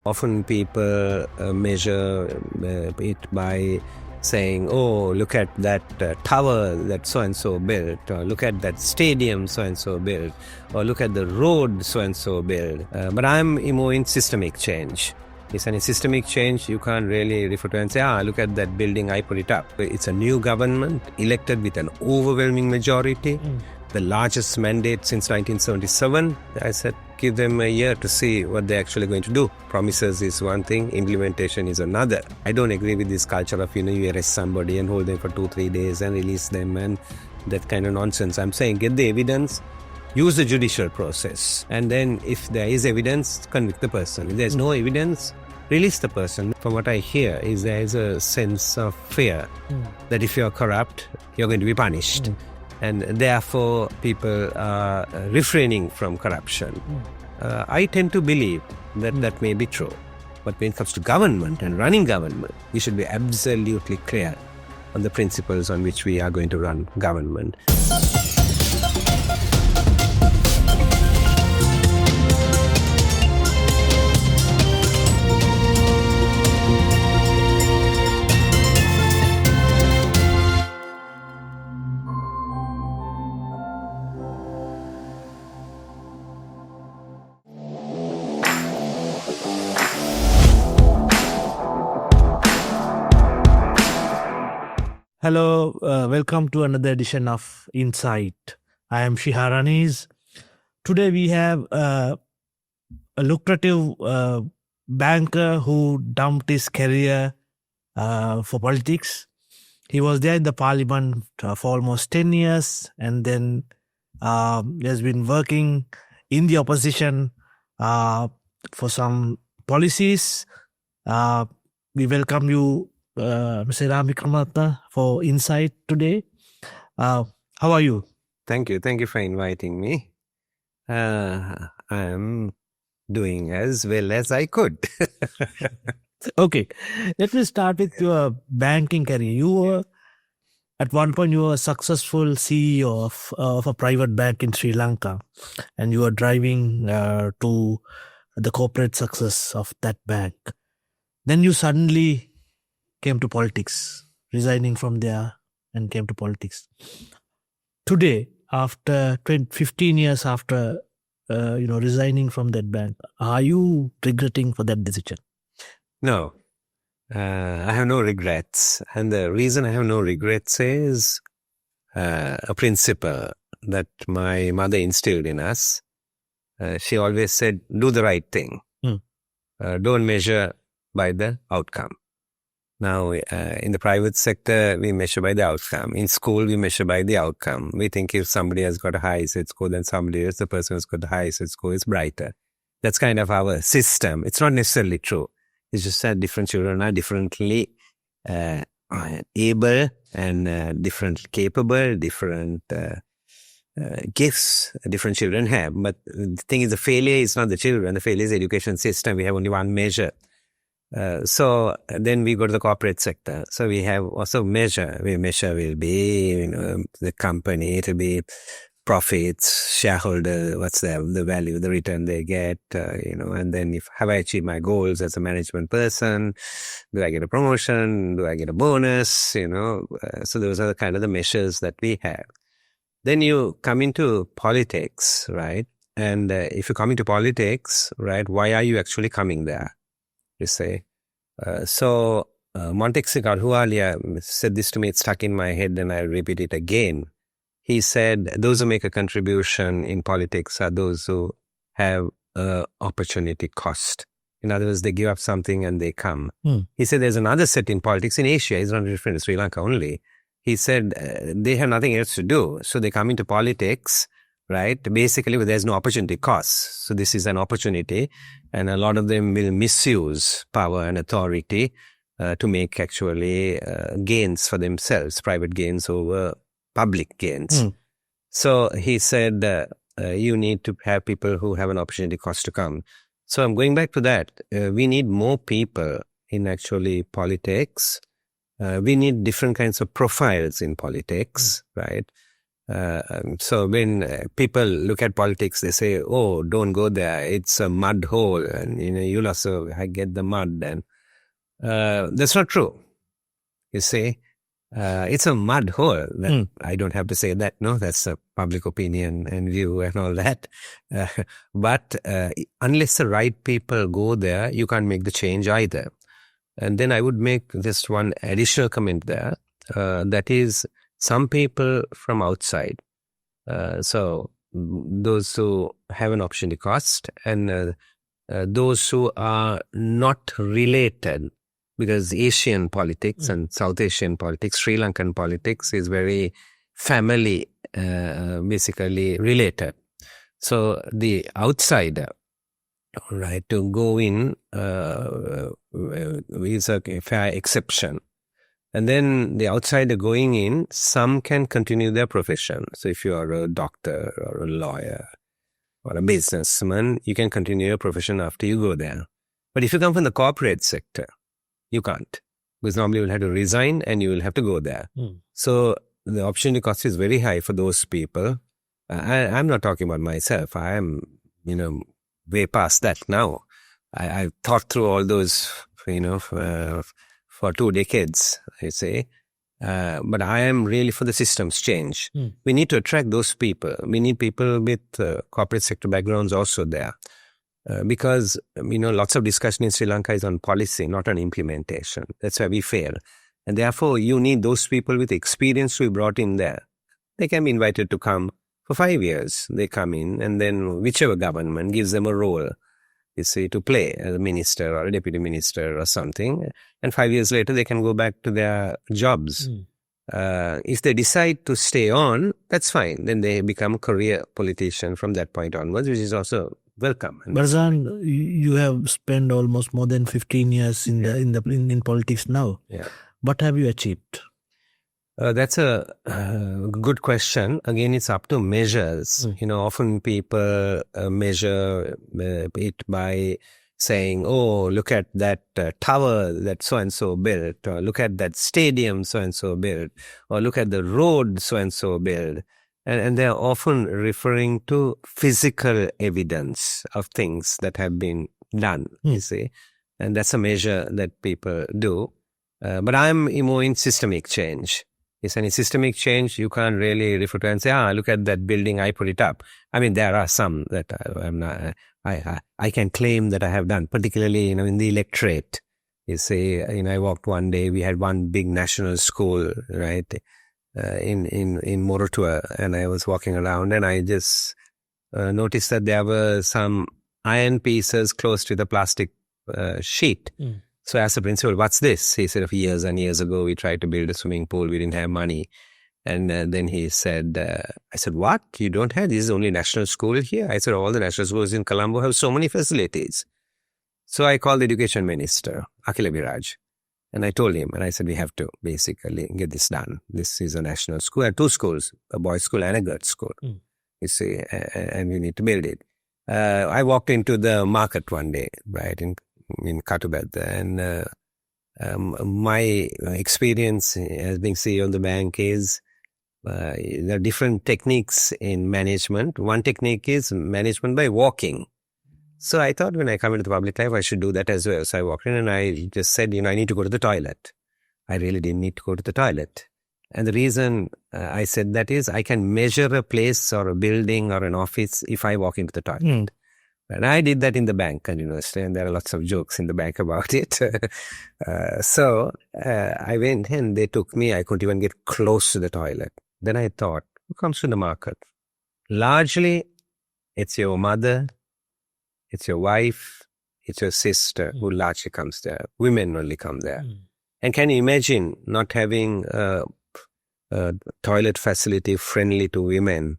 Often people measure it by saying, oh, look at that tower that so-and-so built, or look at that stadium so-and-so built, or look at the road so-and-so built. But I'm more in systemic change. It's a systemic change. You can't really refer to and say, look at that building, I put it up. It's a new government elected with an overwhelming majority, the largest mandate since 1977. I said, give them a year to see what they're actually going to do. Promises is one thing, implementation is another. I don't agree with this culture of, you arrest somebody and hold them for 2-3 days and release them and that kind of nonsense. I'm saying get the evidence, use the judicial process, and then if there is evidence, convict the person. If there's no evidence, release the person. From what I hear is there is a sense of fear that if you're corrupt, you're going to be punished. And therefore, people are refraining from corruption. I tend to believe that that may be true. But when it comes to government and running government, we should be absolutely clear on the principles on which we are going to run government. Hello, welcome to another edition of Insight. I am Shiharaniz. Today we have a lucrative banker who dumped his career for politics. He was there in the parliament for almost 10 years and then he has been working in the opposition for some policies. We welcome you, Mr. Eran Wickramaratne, for Insight today. How are you? Thank you. Thank you for inviting me. I am doing as well as I could. Okay, let me start with your banking career. At one point, you were a successful CEO of a private bank in Sri Lanka, and you were driving to the corporate success of that bank. Then you suddenly came to politics, resigning from there and came to politics. Today, after 15 years after resigning from that bank, are you regretting for that decision? No, I have no regrets. And the reason I have no regrets is a principle that my mother instilled in us. She always said, do the right thing. Don't measure by the outcome. Now, in the private sector, we measure by the outcome. In school, we measure by the outcome. We think if somebody has got a high set score, then somebody else, the person who's got the high set score is brighter. That's kind of our system. It's not necessarily true. It's just that different children are differently able and differently capable, different gifts different children have. But the thing is, the failure is not the children. The failure is the education system. We have only one measure. So then we go to the corporate sector. So we have also measure. We measure will be, the company, it will be profits, shareholder, what's the value, the return they get, and then if have I achieved my goals as a management person? Do I get a promotion? Do I get a bonus? So those are the kind of the measures that we have. Then you come into politics, right? And if you come into politics, right, why are you actually coming there? You say. Montesquieu Garualia said this to me, it's stuck in my head and I'll repeat it again. He said, those who make a contribution in politics are those who have opportunity cost. In other words, they give up something and they come. He said there's another set in politics in Asia, it's not different in Sri Lanka only. He said they have nothing else to do. So they come into politics, right? Basically, there's no opportunity cost. So this is an opportunity. And a lot of them will misuse power and authority to make actually gains for themselves, private gains over public gains. So he said, you need to have people who have an opportunity cost to come. So I'm going back to that. We need more people in actually politics. We need different kinds of profiles in politics, right? So when people look at politics, they say, "Oh, don't go there. It's a mud hole, and you'll also get the mud." And that's not true. You see, it's a mud hole. I don't have to say that. No, that's a public opinion and view and all that. But unless the right people go there, you can't make the change either. And then I would make just one additional comment there. That is, some people from outside. So those who have an opportunity cost and those who are not related, because Asian politics and South Asian politics, Sri Lankan politics is very family basically related. So the outsider, right, to go in is a fair exception. And then the outsider going in, some can continue their profession. So if you are a doctor or a lawyer or a businessman, you can continue your profession after you go there. But if you come from the corporate sector, you can't. Because normally you will have to resign and you will have to go there. So the opportunity cost is very high for those people. I'm not talking about myself. I am, way past that now. I've thought through all those, for 2 decades, I say. But I am really for the systems change. We need to attract those people. We need people with corporate sector backgrounds also there. Because, lots of discussion in Sri Lanka is on policy, not on implementation. That's where we fail. And therefore, you need those people with experience to be brought in there. They can be invited to come for 5 years. They come in and then whichever government gives them a role, to play as a minister or a deputy minister or something. And 5 years later, they can go back to their jobs. If they decide to stay on, that's fine. Then they become a career politician from that point onwards, which is also welcome. Barzan, you have spent almost more than 15 years in politics now. Yeah. What have you achieved? That's a good question. Again, it's up to measures. Often people measure it by saying, "Oh, look at that tower that so-and-so built, or look at that stadium so-and-so built, or look at the road so-and-so built." And they're often referring to physical evidence of things that have been done, you see. And that's a measure that people do. But I'm more in systemic change. It's any systemic change, you can't really refer to and say, look at that building, I put it up. I mean, there are some that I can claim that I have done, particularly, in the electorate. You see, I walked one day, we had one big national school, right, in Morotua, and I was walking around and I just noticed that there were some iron pieces close to the plastic sheet. So I asked the principal, "What's this?" He said, "Years and years ago, we tried to build a swimming pool. We didn't have money." And then he said, I said, "What? You don't have? This is only national school here?" I said, "All the national schools in Colombo have so many facilities." So I called the education minister, Akhila Biraj, and I told him, and I said, "We have to basically get this done. This is a national school. I have 2 schools, a boys' school and a girls' school. You see, and we need to build it." I walked into the market one day, right, in Katubed, and my experience as being CEO of the bank is there are different techniques in management. One technique is management by walking. So I thought when I come into the public life, I should do that as well. So I walked in and I just said, I need to go to the toilet. I really didn't need to go to the toilet. And the reason I said that is I can measure a place or a building or an office if I walk into the toilet. And I did that in the bank continuously, and there are lots of jokes in the bank about it. So I went and they took me. I couldn't even get close to the toilet. Then I thought, who comes to the market? Largely, it's your mother, it's your wife, it's your sister who largely comes there. Women only come there. And can you imagine not having a toilet facility friendly to women?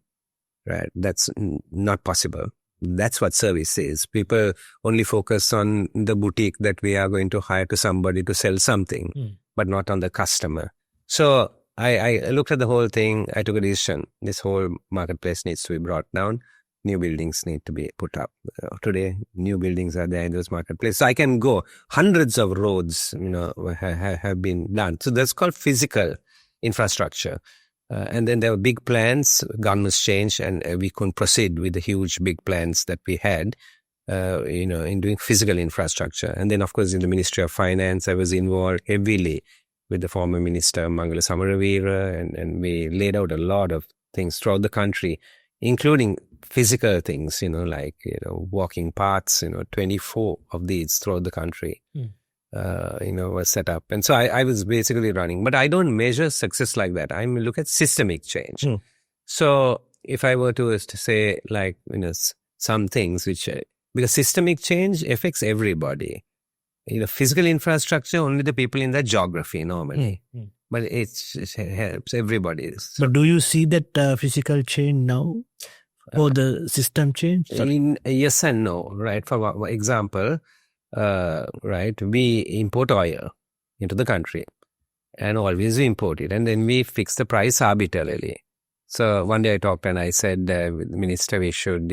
Right? That's not possible. That's what service is. People only focus on the boutique that we are going to hire to somebody to sell something, but not on the customer. So I looked at the whole thing. I took a decision. This whole marketplace needs to be brought down. New buildings need to be put up. Today, new buildings are there in those marketplaces. So I can go. Hundreds of roads, have been done. So that's called physical infrastructure. And then there were big plans, governments changed, and we couldn't proceed with the huge big plans that we had, in doing physical infrastructure. And then, of course, in the Ministry of Finance, I was involved heavily with the former minister, Mangala Samaravira, and we laid out a lot of things throughout the country, including physical things, like, walking paths, 24 of these throughout the country. Was set up. And so I was basically running. But I don't measure success like that. I look at systemic change. So if I were to say, like, some things which, because systemic change affects everybody. Physical infrastructure, only the people in that geography normally. But it helps everybody. But do you see that physical change now? Or the system change? Yes and no, right? For example, right, we import oil into the country, and always we import it, and then we fix the price arbitrarily. So one day I talked and I said, with the minister, we should,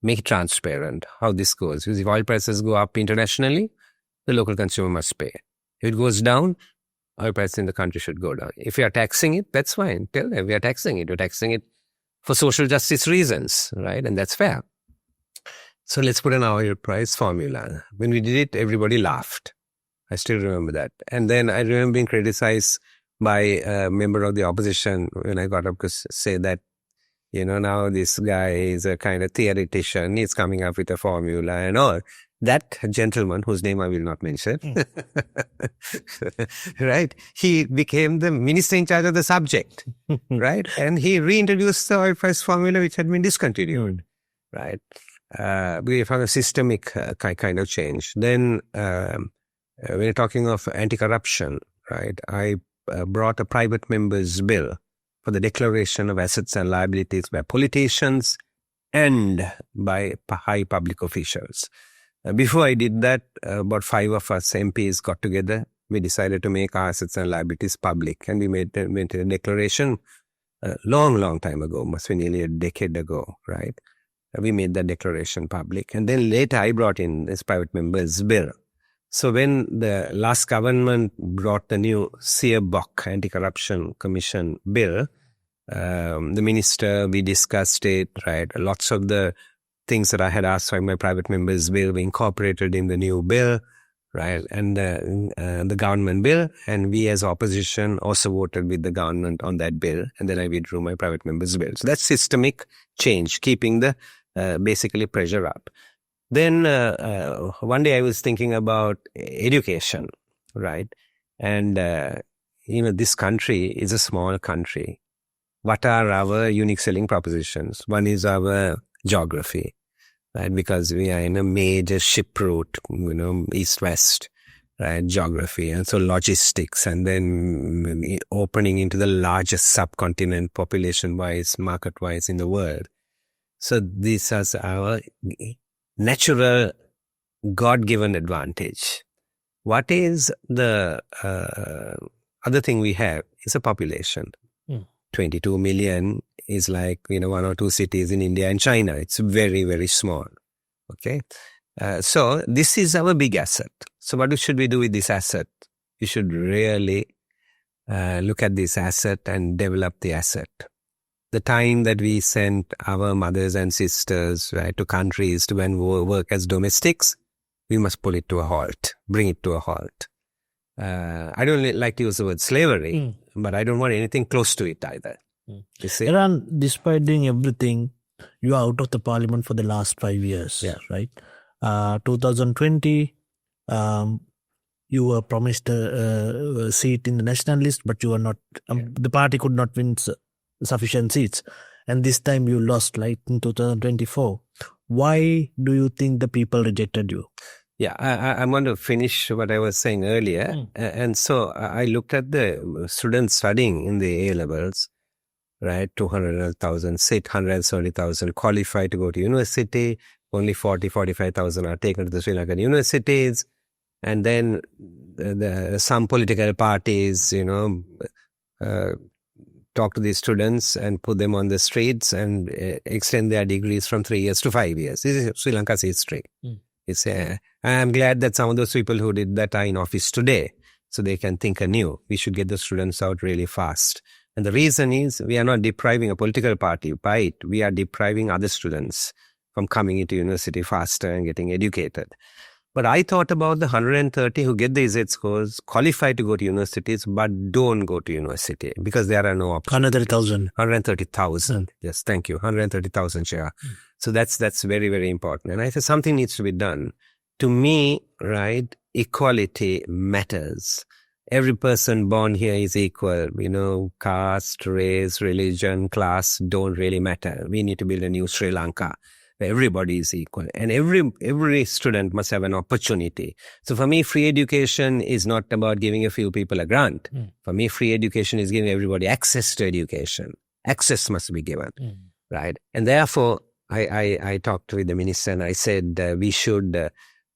make it transparent how this goes. Because if oil prices go up internationally, the local consumer must pay. If it goes down, oil prices in the country should go down. If you are taxing it, that's fine. Tell them we are taxing it. You're taxing it for social justice reasons, right? And that's fair. So let's put an oil price formula. When we did it, everybody laughed. I still remember that. And then I remember being criticized by a member of the opposition when I got up to say that, now this guy is a kind of theoretician. He's coming up with a formula and all. That gentleman, whose name I will not mention, right? He became the minister in charge of the subject, right? And he reintroduced the oil price formula, which had been discontinued, right? We found a systemic kind of change. Then, when you're talking of anti-corruption, right, I brought a private member's bill for the declaration of assets and liabilities by politicians and by high public officials. Before I did that, about 5 of us MPs got together. We decided to make our assets and liabilities public, and we made a declaration long time ago, must be nearly a decade ago, right? We made that declaration public. And then later I brought in this private member's bill. So when the last government brought the new Seerbach Anti-Corruption Commission bill, the minister, we discussed it, right? Lots of the things that I had asked for in my private member's bill were incorporated in the new bill, right? And the government bill. And we as opposition also voted with the government on that bill. And then I withdrew my private member's bill. So that's systemic change, keeping the basically pressure up. Then one day I was thinking about education, right? And, this country is a small country. What are our unique selling propositions? One is our geography, right? Because we are in a major ship route, east-west, right? Geography. And so logistics, and then opening into the largest subcontinent population-wise, market-wise in the world. So this is our natural God-given advantage. What is the other thing we have is a population. 22 million is like, 1 or 2 cities in India and China. It's very, very small. Okay. So this is our big asset. So what should we do with this asset? We should really look at this asset and develop the asset. The time that we sent our mothers and sisters, right, to countries to work as domestics, we must pull it to a halt, bring it to a halt. I don't like to use the word slavery, but I don't want anything close to it either. You see? Eran, despite doing everything, you are out of the parliament for the last 5 years, right? 2020, you were promised a seat in the Nationalist, but you were not. The party could not win sufficient seats, and this time you lost, like in 2024. Why do you think the people rejected you? Yeah, I'm going to finish what I was saying earlier. And so I looked at the students studying in the A-levels, right? 200,000, 170,000 qualified to go to university. Only 45,000 are taken to the Sri Lankan universities. And then some political parties, talk to these students and put them on the streets and extend their degrees from 3 years to 5 years. This is Sri Lanka's history. I'm glad that some of those people who did that are in office today, so they can think anew. We should get the students out really fast And the reason is we are not depriving a political party by it. We are depriving other students from coming into university faster and getting educated. But I thought about the 130 who get the Z scores, qualify to go to universities, but don't go to university because there are no opportunities. 130,000. 130,000. Yes, thank you. 130,000 share. So that's very, very important. And I said something needs to be done. To me, right, equality matters. Every person born here is equal. Caste, race, religion, class don't really matter. We need to build a new Sri Lanka where everybody is equal. And every student must have an opportunity. So for me, free education is not about giving a few people a grant. For me, free education is giving everybody access to education. Access must be given, right? And therefore, I talked with the minister and I said, we should,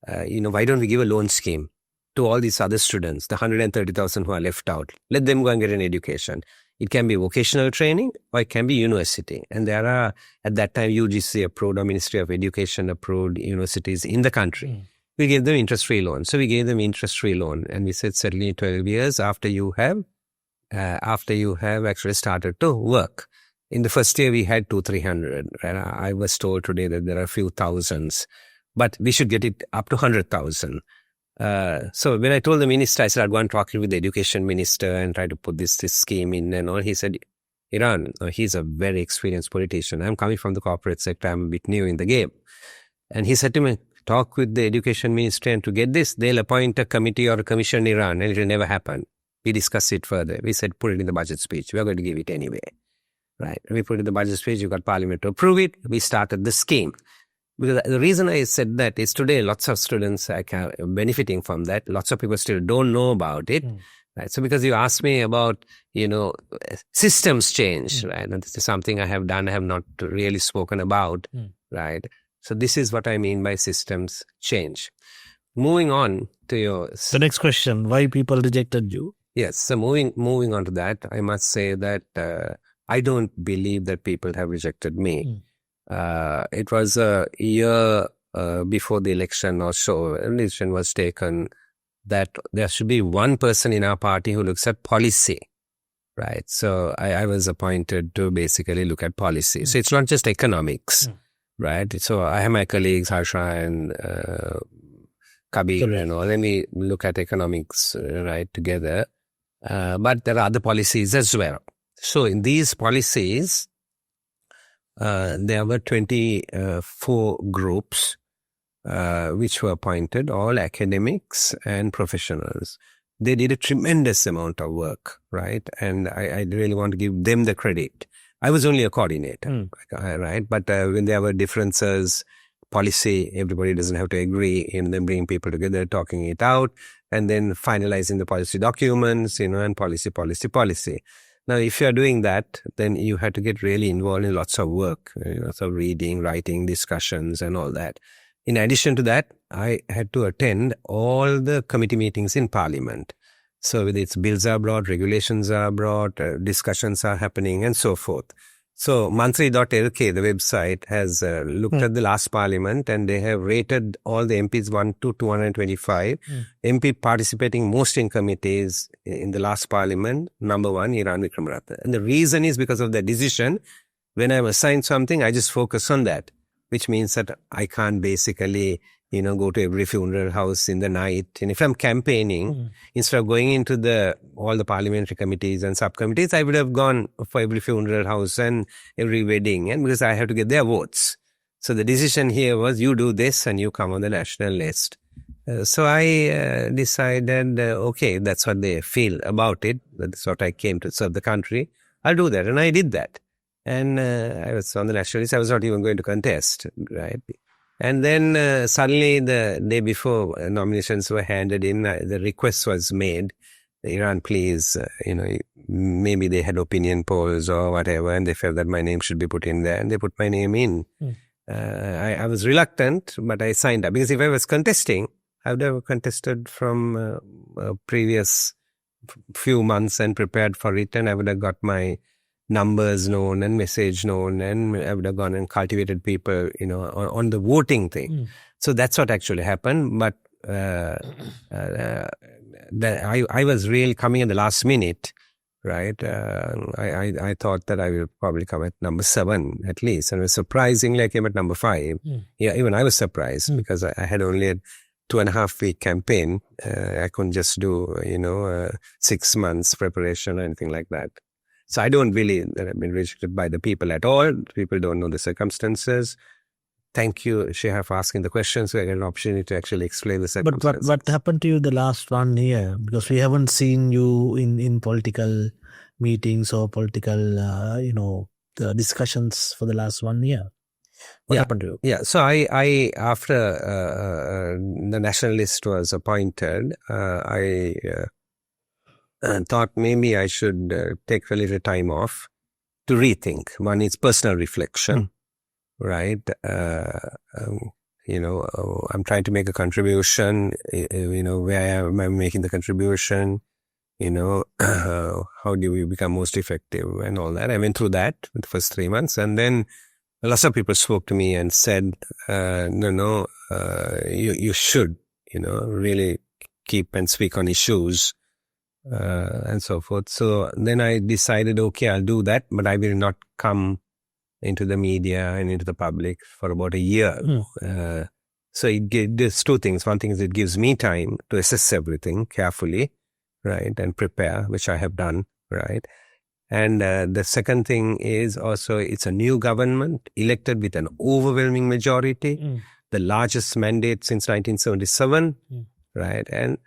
why don't we give a loan scheme to all these other students, the 130,000 who are left out. Let them go and get an education. It can be vocational training or it can be university. And there are, at that time, UGC approved or Ministry of Education approved universities in the country. We gave them interest-free loan. So we gave them interest-free loan. And we said, certainly 12 years after you have actually started to work. In the first year, we had 200-300. And I was told today that there are a few thousands. But we should get it up to 100,000. So when I told the minister, I said, I'd go and talk with the education minister and try to put this scheme in and all. He said, Eran, he's a very experienced politician. I'm coming from the corporate sector. I'm a bit new in the game. And he said to me, talk with the education minister and to get this, they'll appoint a committee or a commission in Iran and it will never happen. We discussed it further. We said, put it in the budget speech. We're going to give it anyway. Right? We put it in the budget speech. You got parliament to approve it. We started the scheme. Because the reason I said that is today lots of students are benefiting from that. Lots of people still don't know about it. Right? So because you asked me about, systems change, right? And this is something I have done, I have not really spoken about, right? So this is what I mean by systems change. Moving on to the next question, why people rejected you? Yes. So moving on to that, I must say that I don't believe that people have rejected me. It was a year before the election or so, a decision was taken that there should be one person in our party who looks at policy, right? So I was appointed to basically look at policy. So it's not just economics, right? So I have my colleagues, Harsha and Kabir and all, and we look at economics, right, together. But there are other policies as well. So in these policies, there were 24 groups which were appointed, all academics and professionals. They did a tremendous amount of work, right? And I really want to give them the credit. I was only a coordinator, right? But when there were differences, policy, everybody doesn't have to agree, and then bring people together, talking it out, and then finalizing the policy documents, and policy. Now, if you are doing that, then you have to get really involved in lots of work, lots of reading, writing, discussions and all that. In addition to that, I had to attend all the committee meetings in Parliament. So whether it's bills are brought, regulations are brought, discussions are happening and so forth. So mantri.lk, the website, has looked at the last Parliament and they have rated all the MPs 1 to 225. MP participating most in committees in the last Parliament, number 1, Eran Wickramaratne. And the reason is because of the decision. When I'm assigned something, I just focus on that, which means that I can't basically, go to every funeral house in the night. And if I'm campaigning, instead of going into all the parliamentary committees and subcommittees, I would have gone for every funeral house and every wedding, and because I have to get their votes. So the decision here was, you do this and you come on the national list. So I decided, okay, that's what they feel about it. That's what I came to serve the country. I'll do that. And I did that. And I was on the national list. I was not even going to contest, right? And then suddenly the day before nominations were handed in, the request was made, Eran, please, maybe they had opinion polls or whatever, and they felt that my name should be put in there, and they put my name in. I was reluctant, but I signed up, because if I was contesting, I would have contested from previous few months and prepared for it, and I would have got my numbers known and message known, and I would have gone and cultivated people, on the voting thing. So that's what actually happened. But I was really coming at the last minute, right? I thought that I will probably come at number 7 at least. And surprisingly, I came at number 5. Yeah, even I was surprised because I had only a 2.5-week campaign. I couldn't just do, 6 months preparation or anything like that. So I don't believe that I've been rejected by the people at all. People don't know the circumstances. Thank you, Sheha, for asking the questions. So I get an opportunity to actually explain the circumstances. But what happened to you the last 1 year? Because we haven't seen you in political meetings or political, discussions for the last 1 year. What happened to you? Yeah, so I after the Nationalist was appointed, I thought maybe I should take a little time off to rethink. One is personal reflection, right? I'm trying to make a contribution, where am I making the contribution? How do we become most effective and all that. I went through that in the first 3 months, and then lots of people spoke to me and said, you should, really keep and speak on issues and so forth. So then I decided, okay, I'll do that, but I will not come into the media and into the public for about a year. So there's 2 things. One thing is it gives me time to assess everything carefully, right, and prepare, which I have done, right. And the second thing is also it's a new government elected with an overwhelming majority, the largest mandate since 1977, right? And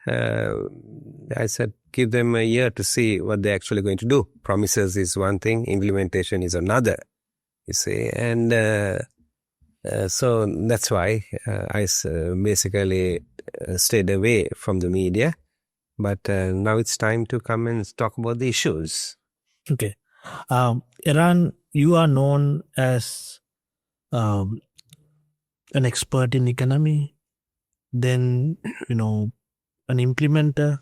I said, give them a year to see what they're actually going to do. Promises is one thing, implementation is another, you see. And so that's why I basically stayed away from the media. But now it's time to come and talk about the issues. Okay. Eran, you are known as an expert in economy, then, an implementer,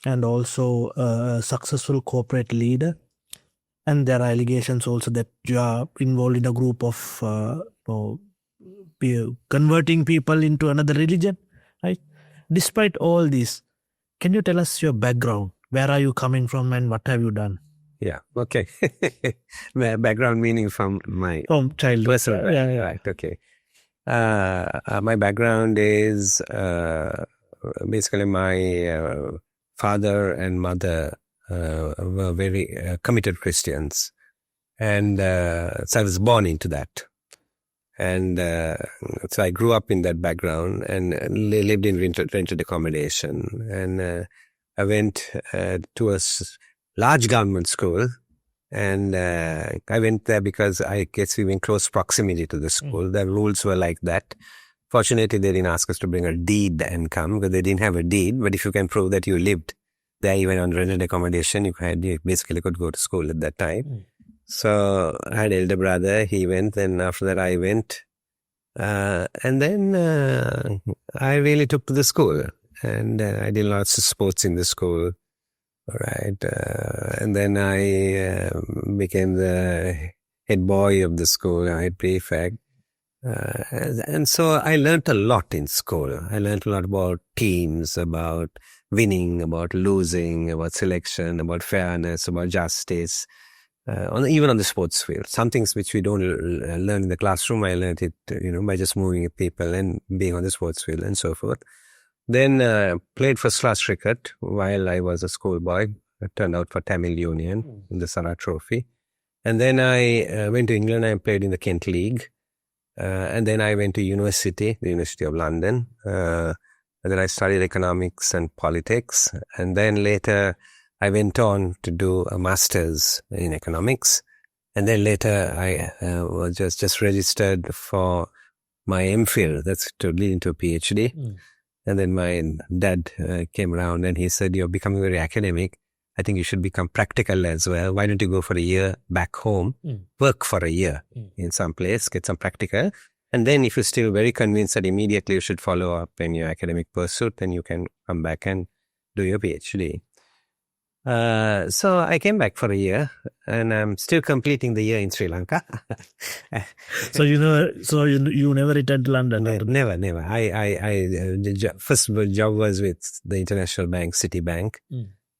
and also a successful corporate leader. And there are allegations also that you are involved in a group of converting people into another religion, right? Despite all this, can you tell us your background? Where are you coming from and what have you done? Yeah, okay. Background meaning from my childhood. Personal, Yeah. Right, okay. My background is basically my father and mother were very committed Christians. And so I was born into that. And so I grew up in that background and lived in rented accommodation. And I went to a large government school, and I went there because I guess we were in close proximity to the school. The rules were like that. Fortunately, they didn't ask us to bring a deed and come because they didn't have a deed. But if you can prove that you lived there even on rented accommodation, you basically could go to school at that time. So I had an elder brother, he went, and after that I went. And then I really took to the school. And I did lots of sports in the school, right? And then I became the head boy of the school, head prefect. And so I learned a lot in school. I learned a lot about teams, about winning, about losing, about selection, about fairness, about justice, even on the sports field. Some things which we don't learn in the classroom, I learned it, by just moving with people and being on the sports field and so forth. Then played first-class cricket while I was a schoolboy. I turned out for Tamil Union in the Sarah Trophy. And then I went to England and played in the Kent League. And then I went to university, the University of London. And then I studied economics and politics. And then later I went on to do a master's in economics. And then later I was just registered for my MPhil. That's to lead into a PhD. And then my dad came around and he said, you're becoming very academic. I think you should become practical as well. Why don't you go for a year back home, work for a year in some place, get some practical. And then if you're still very convinced that immediately you should follow up in your academic pursuit, then you can come back and do your PhD. So I came back for a year and I'm still completing the year in Sri Lanka. So you never returned to London? Never. I first job was with the international bank, Citibank.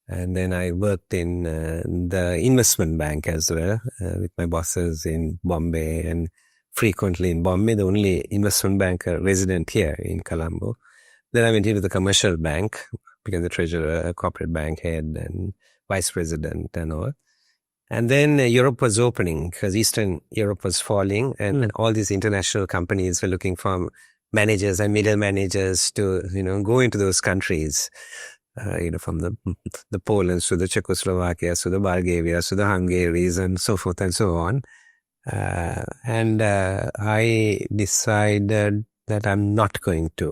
And then I worked in the investment bank as well, with my bosses in Bombay, and frequently in Bombay, the only investment banker resident here in Colombo. Then I went into the commercial bank, became the treasurer, corporate bank head, and vice president and all. And then Europe was opening because Eastern Europe was falling, and all these international companies were looking for managers and middle managers to, go into those countries. From the Polands to the Czechoslovakia, to the Bulgaria, to the Hungaries, and so forth and so on. And I decided that I'm not going to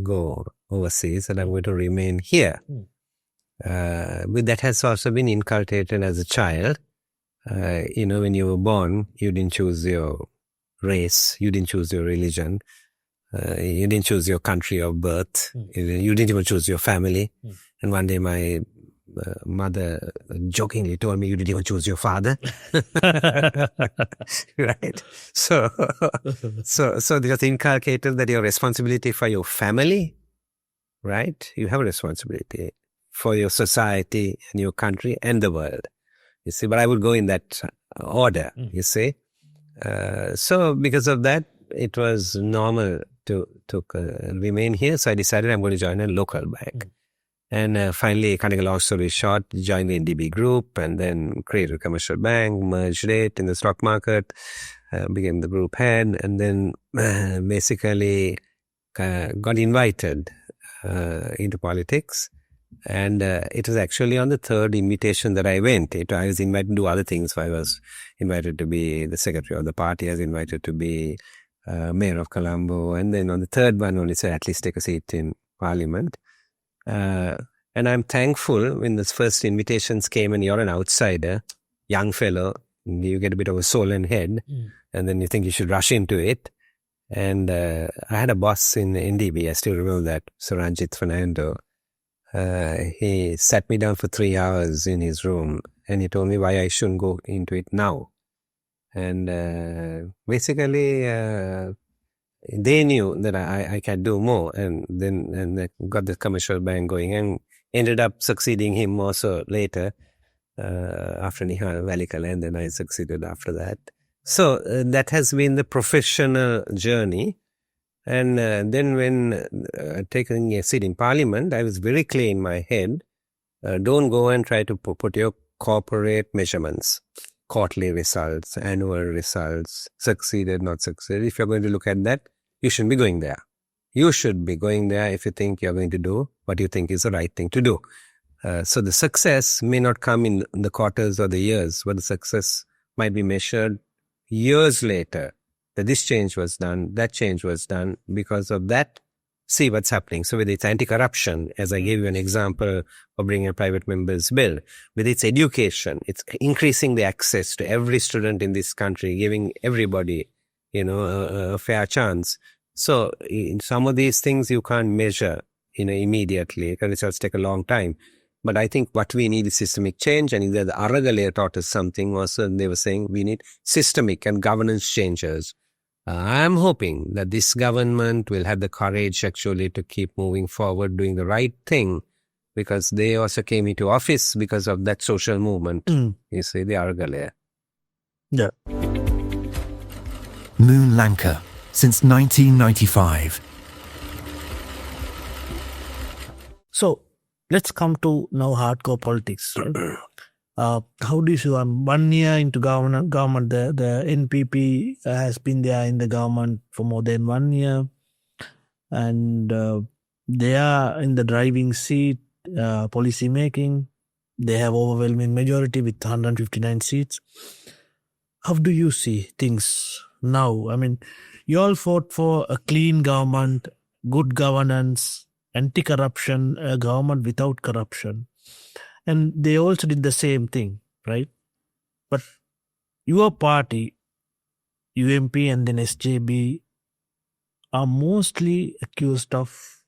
go overseas, and I'm going to remain here. But that has also been inculcated as a child. When you were born, you didn't choose your race, you didn't choose your religion. You didn't choose your country of birth. You didn't even choose your family. And one day my mother jokingly told me, you didn't even choose your father. Right? So it was inculcated that your responsibility for your family, right? You have a responsibility for your society and your country and the world. You see, but I would go in that order, you see. So because of that, it was normal to remain here. So I decided I'm going to join a local bank. And finally, cutting a long story short, joined the NDB group and then created a commercial bank, merged it in the stock market, became the group head, and then basically got invited into politics. And it was actually on the third invitation that I went. I was invited to do other things. So I was invited to be the secretary of the party. I was invited to be mayor of Colombo. And then on the third one, only said, at least take a seat in parliament. And I'm thankful when the first invitations came and you're an outsider, young fellow, you get a bit of a swollen head, and then you think you should rush into it. And I had a boss in NDB, I still remember that, Sir Ranjit Fernando. He sat me down for 3 hours in his room and he told me why I shouldn't go into it now. And basically, they knew that I can do more, and then I got the commercial bank going and ended up succeeding him also later after Nihal Valikal, and then I succeeded after that. So that has been the professional journey. And then when taking a seat in parliament, I was very clear in my head, don't go and try to put your corporate measurements, quarterly results, annual results, succeeded, not succeeded. If you're going to look at that, you shouldn't be going there. You should be going there if you think you're going to do what you think is the right thing to do. So the success may not come in the quarters or the years, but the success might be measured years later. That this change was done, that change was done. Because of that, see what's happening. So whether it's anti-corruption, as I gave you an example of bringing a private member's bill, whether it's education, it's increasing the access to every student in this country, giving everybody, a fair chance. So in some of these things you can't measure, immediately, because it will take a long time. But I think what we need is systemic change. And either the Aragale taught us something also, they were saying we need systemic and governance changes. I'm hoping that this government will have the courage actually to keep moving forward, doing the right thing, because they also came into office because of that social movement. You see, the Aragale. Yeah. Moon Lanka, since 1995. So let's come to now hardcore politics. Right? How do you see 1 year into government, the NPP has been there in the government for more than 1 year, and they are in the driving seat, policy making. They have overwhelming majority with 159 seats. How do you see things now? I mean, you all fought for a clean government, good governance, anti-corruption, a government without corruption. And they also did the same thing, right? But your party, UMP and then SJB, are mostly accused of,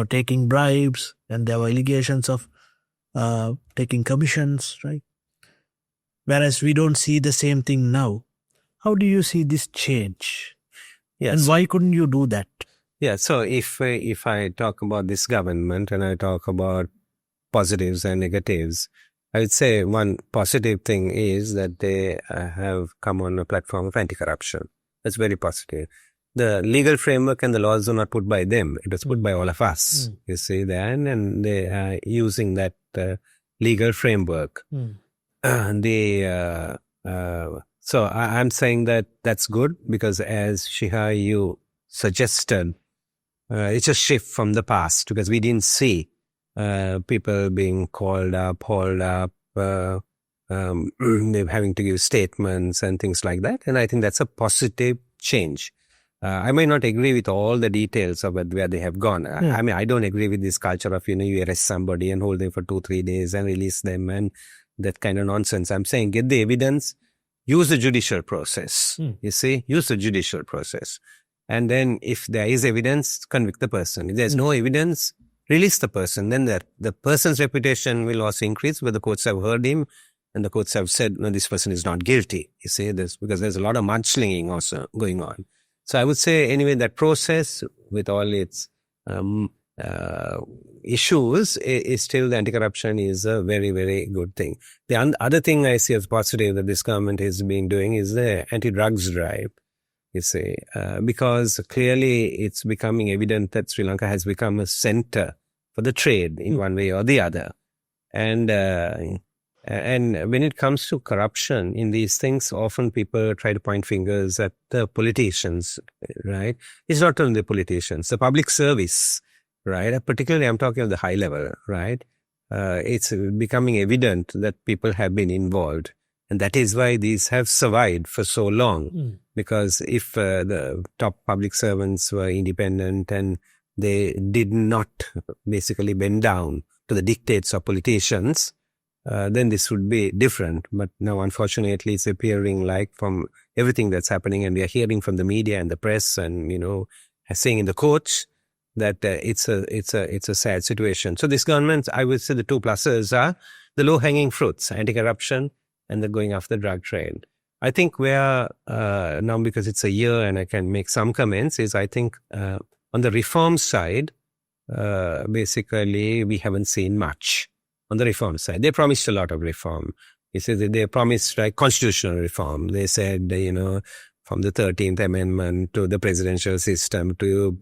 taking bribes, and there were allegations of taking commissions, right? Whereas we don't see the same thing now. How do you see this change? Yes. And why couldn't you do that? Yeah, so if I talk about this government and I talk about positives and negatives, I would say one positive thing is that they have come on a platform of anti-corruption. That's very positive. The legal framework and the laws were not put by them. It was put by all of us, you see, then, and they are using that legal framework. So I'm saying that that's good because as Shiha, you suggested, it's a shift from the past because we didn't see people being called up, hauled up, having to give statements and things like that. And I think that's a positive change. I may not agree with all the details of where they have gone. I mean, I don't agree with this culture of, you arrest somebody and hold them for 2-3 days and release them and that kind of nonsense. I'm saying get the evidence, use the judicial process. You see, use the judicial process. And then if there is evidence, convict the person. If there's no evidence, release the person. Then the person's reputation will also increase where the courts have heard him and the courts have said, no, this person is not guilty. You see this because there's a lot of mudslinging also going on. So I would say anyway, that process with all its issues is still the anti-corruption is a very, very good thing. The other thing I see as positive that this government has been doing is the anti-drugs drive. You see, because clearly it's becoming evident that Sri Lanka has become a center for the trade in one way or the other. And when it comes to corruption in these things, often people try to point fingers at the politicians, right? It's not only the politicians, the public service, right? Particularly I'm talking on the high level, right? It's becoming evident that people have been involved. And that is why these have survived for so long. Because if the top public servants were independent and they did not basically bend down to the dictates of politicians, then this would be different. But now, unfortunately, it's appearing like from everything that's happening, and we are hearing from the media and the press and, saying in the courts that it's a sad situation. So this government, I would say the two pluses are the low-hanging fruits, anti-corruption, and the going after the drug trade. I think where now, because it's a year and I can make some comments, is I think on the reform side, basically we haven't seen much on the reform side. They promised a lot of reform. You see, they promised like constitutional reform. They said, from the 13th Amendment to the presidential system to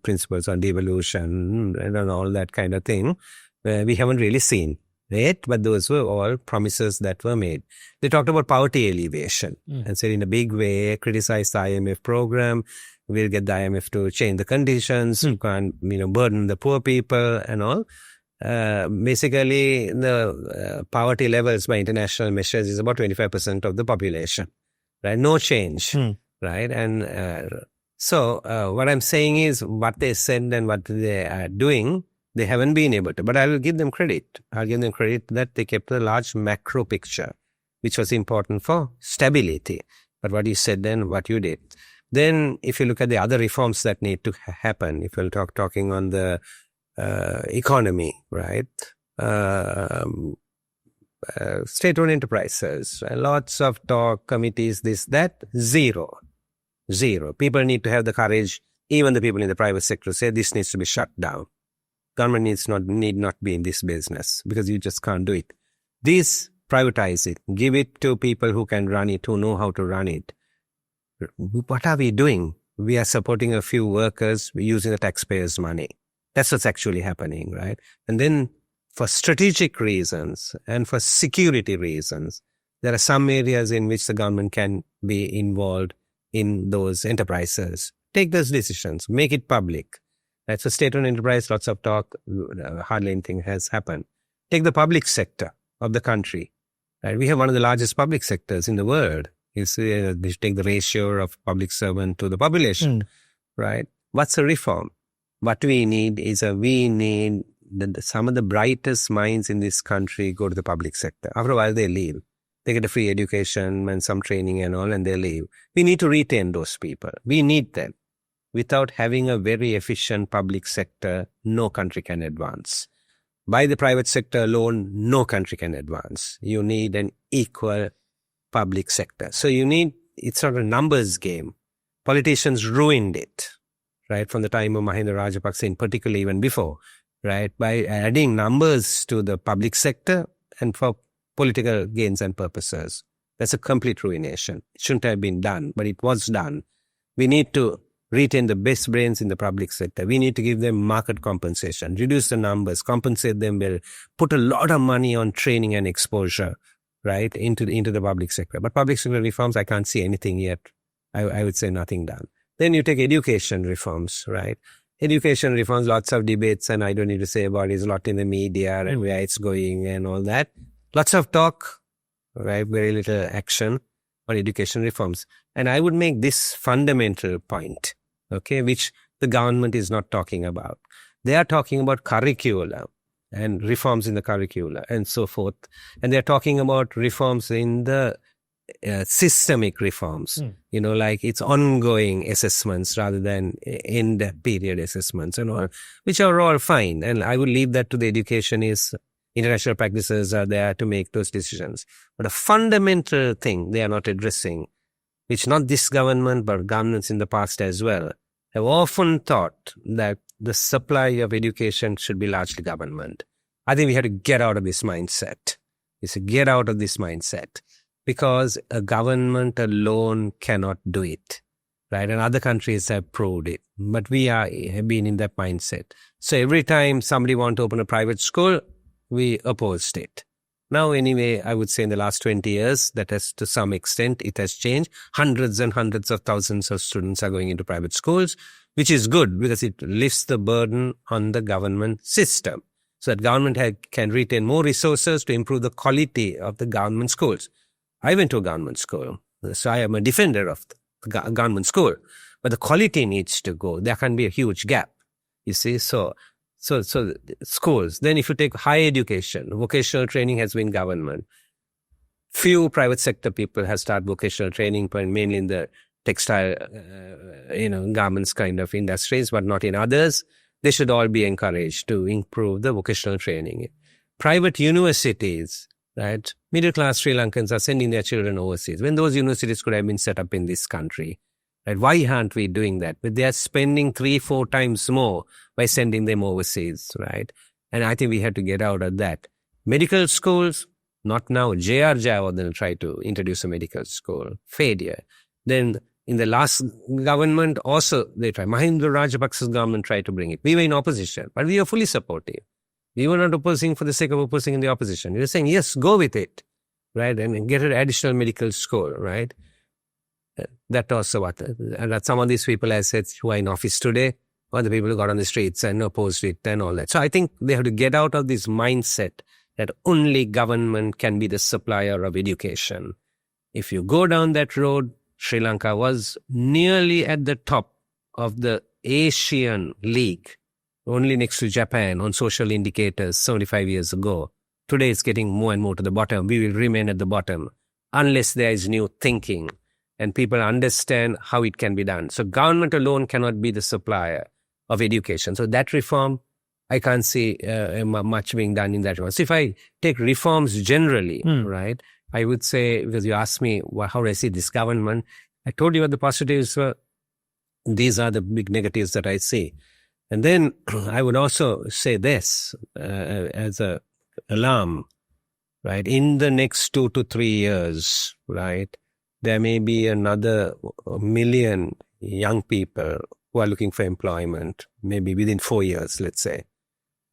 principles on devolution and all that kind of thing, we haven't really seen. Right? But those were all promises that were made. They talked about poverty alleviation and said in a big way, criticized the IMF program. We'll get the IMF to change the conditions. You can't, burden the poor people and all. Basically, the poverty levels by international measures is about 25% of the population. Right? No change. Right? And so what I'm saying is what they said and what they are doing, they haven't been able to, but I will give them credit. I'll give them credit that they kept a large macro picture, which was important for stability. But what you said then, what you did. Then if you look at the other reforms that need to happen, if you're talking on the economy, right? State-owned enterprises, lots of talk, committees, this, that, zero. People need to have the courage, even the people in the private sector say this needs to be shut down. Government need not be in this business because you just can't do it. This, privatize it. Give it to people who can run it, who know how to run it. What are we doing? We are supporting a few workers using the taxpayers' money. That's what's actually happening, right? And then for strategic reasons and for security reasons, there are some areas in which the government can be involved in those enterprises. Take those decisions. Make it public. That's a state-owned enterprise, lots of talk, hardly anything has happened. Take the public sector of the country. Right? We have one of the largest public sectors in the world. You see, take the ratio of public servant to the population, right? What's a reform? What we need is some of the brightest minds in this country go to the public sector. After a while, they leave. They get a free education and some training and all, and they leave. We need to retain those people. We need them. Without having a very efficient public sector, no country can advance. By the private sector alone, no country can advance. You need an equal public sector. So it's not a numbers game. Politicians ruined it. right, from the time of Mahinda Rajapaksa in particular, even before, right, by adding numbers to the public sector and for political gains and purposes. That's a complete ruination. It shouldn't have been done, but it was done. We need to retain the best brains in the public sector. We need to give them market compensation, reduce the numbers, compensate them well, put a lot of money on training and exposure, right, into the public sector. But public sector reforms, I can't see anything yet. I would say nothing done. Then you take education reforms, right? Education reforms, lots of debates, and I don't need to say about it. There's a lot in the media and where it's going and all that. Lots of talk, right? Very little action on education reforms. And I would make this fundamental point, okay, which the government is not talking about. They are talking about curricula and reforms in the curricula and so forth. And they're talking about reforms in the systemic reforms, like it's ongoing assessments rather than end period assessments and all, which are all fine. And I would leave that to the education is international practices are there to make those decisions. But a fundamental thing they are not addressing, which not this government, but governments in the past as well, have often thought that the supply of education should be largely government. I think we have to get out of this mindset. Get out of this mindset. Because a government alone cannot do it, right? And other countries have proved it. But we have been in that mindset. So every time somebody wants to open a private school, we opposed it. Now, anyway, I would say in the last 20 years, that has to some extent, it has changed. Hundreds and hundreds of thousands of students are going into private schools, which is good because it lifts the burden on the government system. So that government can retain more resources to improve the quality of the government schools. I went to a government school, so I am a defender of the government school. But the quality needs to go. There can be a huge gap, you see. So schools. Then if you take higher education, vocational training has been government. Few private sector people have started vocational training, mainly in the textile, garments kind of industries, but not in others. They should all be encouraged to improve the vocational training. Private universities, right? Middle-class Sri Lankans are sending their children overseas when those universities could have been set up in this country, right? Why aren't we doing that? But they are spending 3-4 times more by sending them overseas, right? And I think we have to get out of that. Medical schools, not now. J.R. Jayawardena tried to introduce a medical school. Failure. Then in the last government also they tried. Mahinda Rajapaksa's government tried to bring it. We were in opposition, but we were fully supportive. We were not opposing for the sake of opposing in the opposition. We were saying, yes, go with it, right? And get an additional medical school, right? That also what, and that some of these people, I said, who are in office today, or the people who got on the streets and opposed it and all that. So I think they have to get out of this mindset that only government can be the supplier of education. If you go down that road, Sri Lanka was nearly at the top of the Asian League, only next to Japan on social indicators 75 years ago. Today it's getting more and more to the bottom. We will remain at the bottom unless there is new thinking and people understand how it can be done. So government alone cannot be the supplier of education. So that reform, I can't see much being done in that one. So if I take reforms generally, right, I would say, because you asked me how do I see this government, I told you what the positives were. These are the big negatives that I see. And then I would also say this as an alarm, right? In the next 2 to 3 years, right, there may be another 1 million young people who are looking for employment, maybe within 4 years, let's say,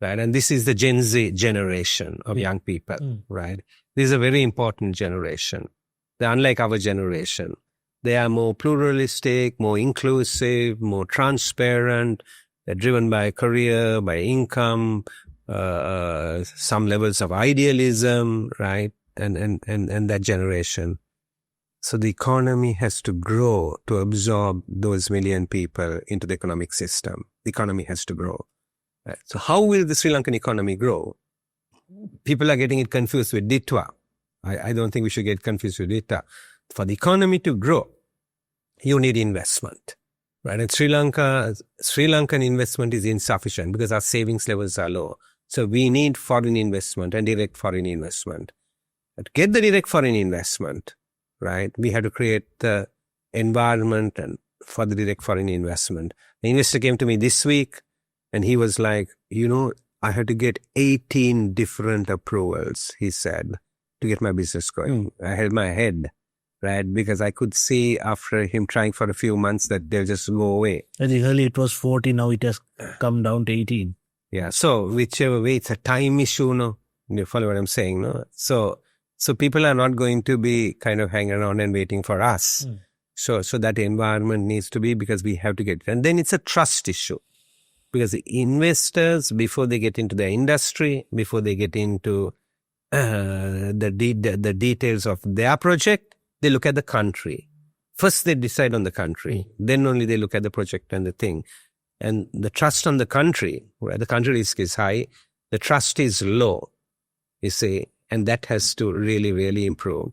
right? And this is the Gen Z generation of young people, right? This is a very important generation. They're unlike our generation. They are more pluralistic, more inclusive, more transparent. They're driven by career, by income, some levels of idealism, right? And that generation. So the economy has to grow to absorb those 1 million people into the economic system. The economy has to grow. Right? So how will the Sri Lankan economy grow? People are getting it confused with Ditwa. I don't think we should get confused with Ditwa. For the economy to grow, you need investment. Right? And Sri Lankan investment is insufficient because our savings levels are low. So we need foreign investment and direct foreign investment. To get the direct foreign investment, right, we have to create the environment and for the direct foreign investment. The investor came to me this week and he was like, I had to get 18 different approvals, he said, to get my business going. I held my head, right? Because I could see after him trying for a few months that they'll just go away. I think earlier it was 40, now it has come down to 18. Yeah. So whichever way, it's a time issue, no? You follow what I'm saying, no? So people are not going to be kind of hanging around and waiting for us. So that environment needs to be, because we have to get it. And then it's a trust issue. Because the investors, before they get into the industry, before they get into the details of their project, they look at the country. First, they decide on the country. Then only they look at the project and the thing. And the trust on the country, where the country risk is high, the trust is low, you see, and that has to really, really improve.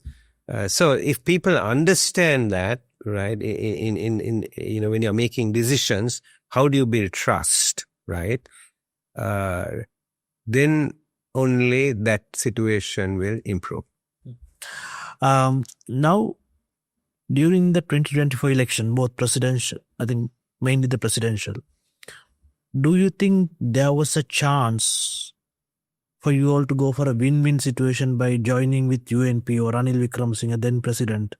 So if people understand that, right, when you're making decisions, how do you build trust, right? Then only that situation will improve. Now, during the 2024 election, both presidential, I think mainly the presidential, do you think there was a chance for you all to go for a win-win situation by joining with UNP or Ranil Wickramaratne, then president,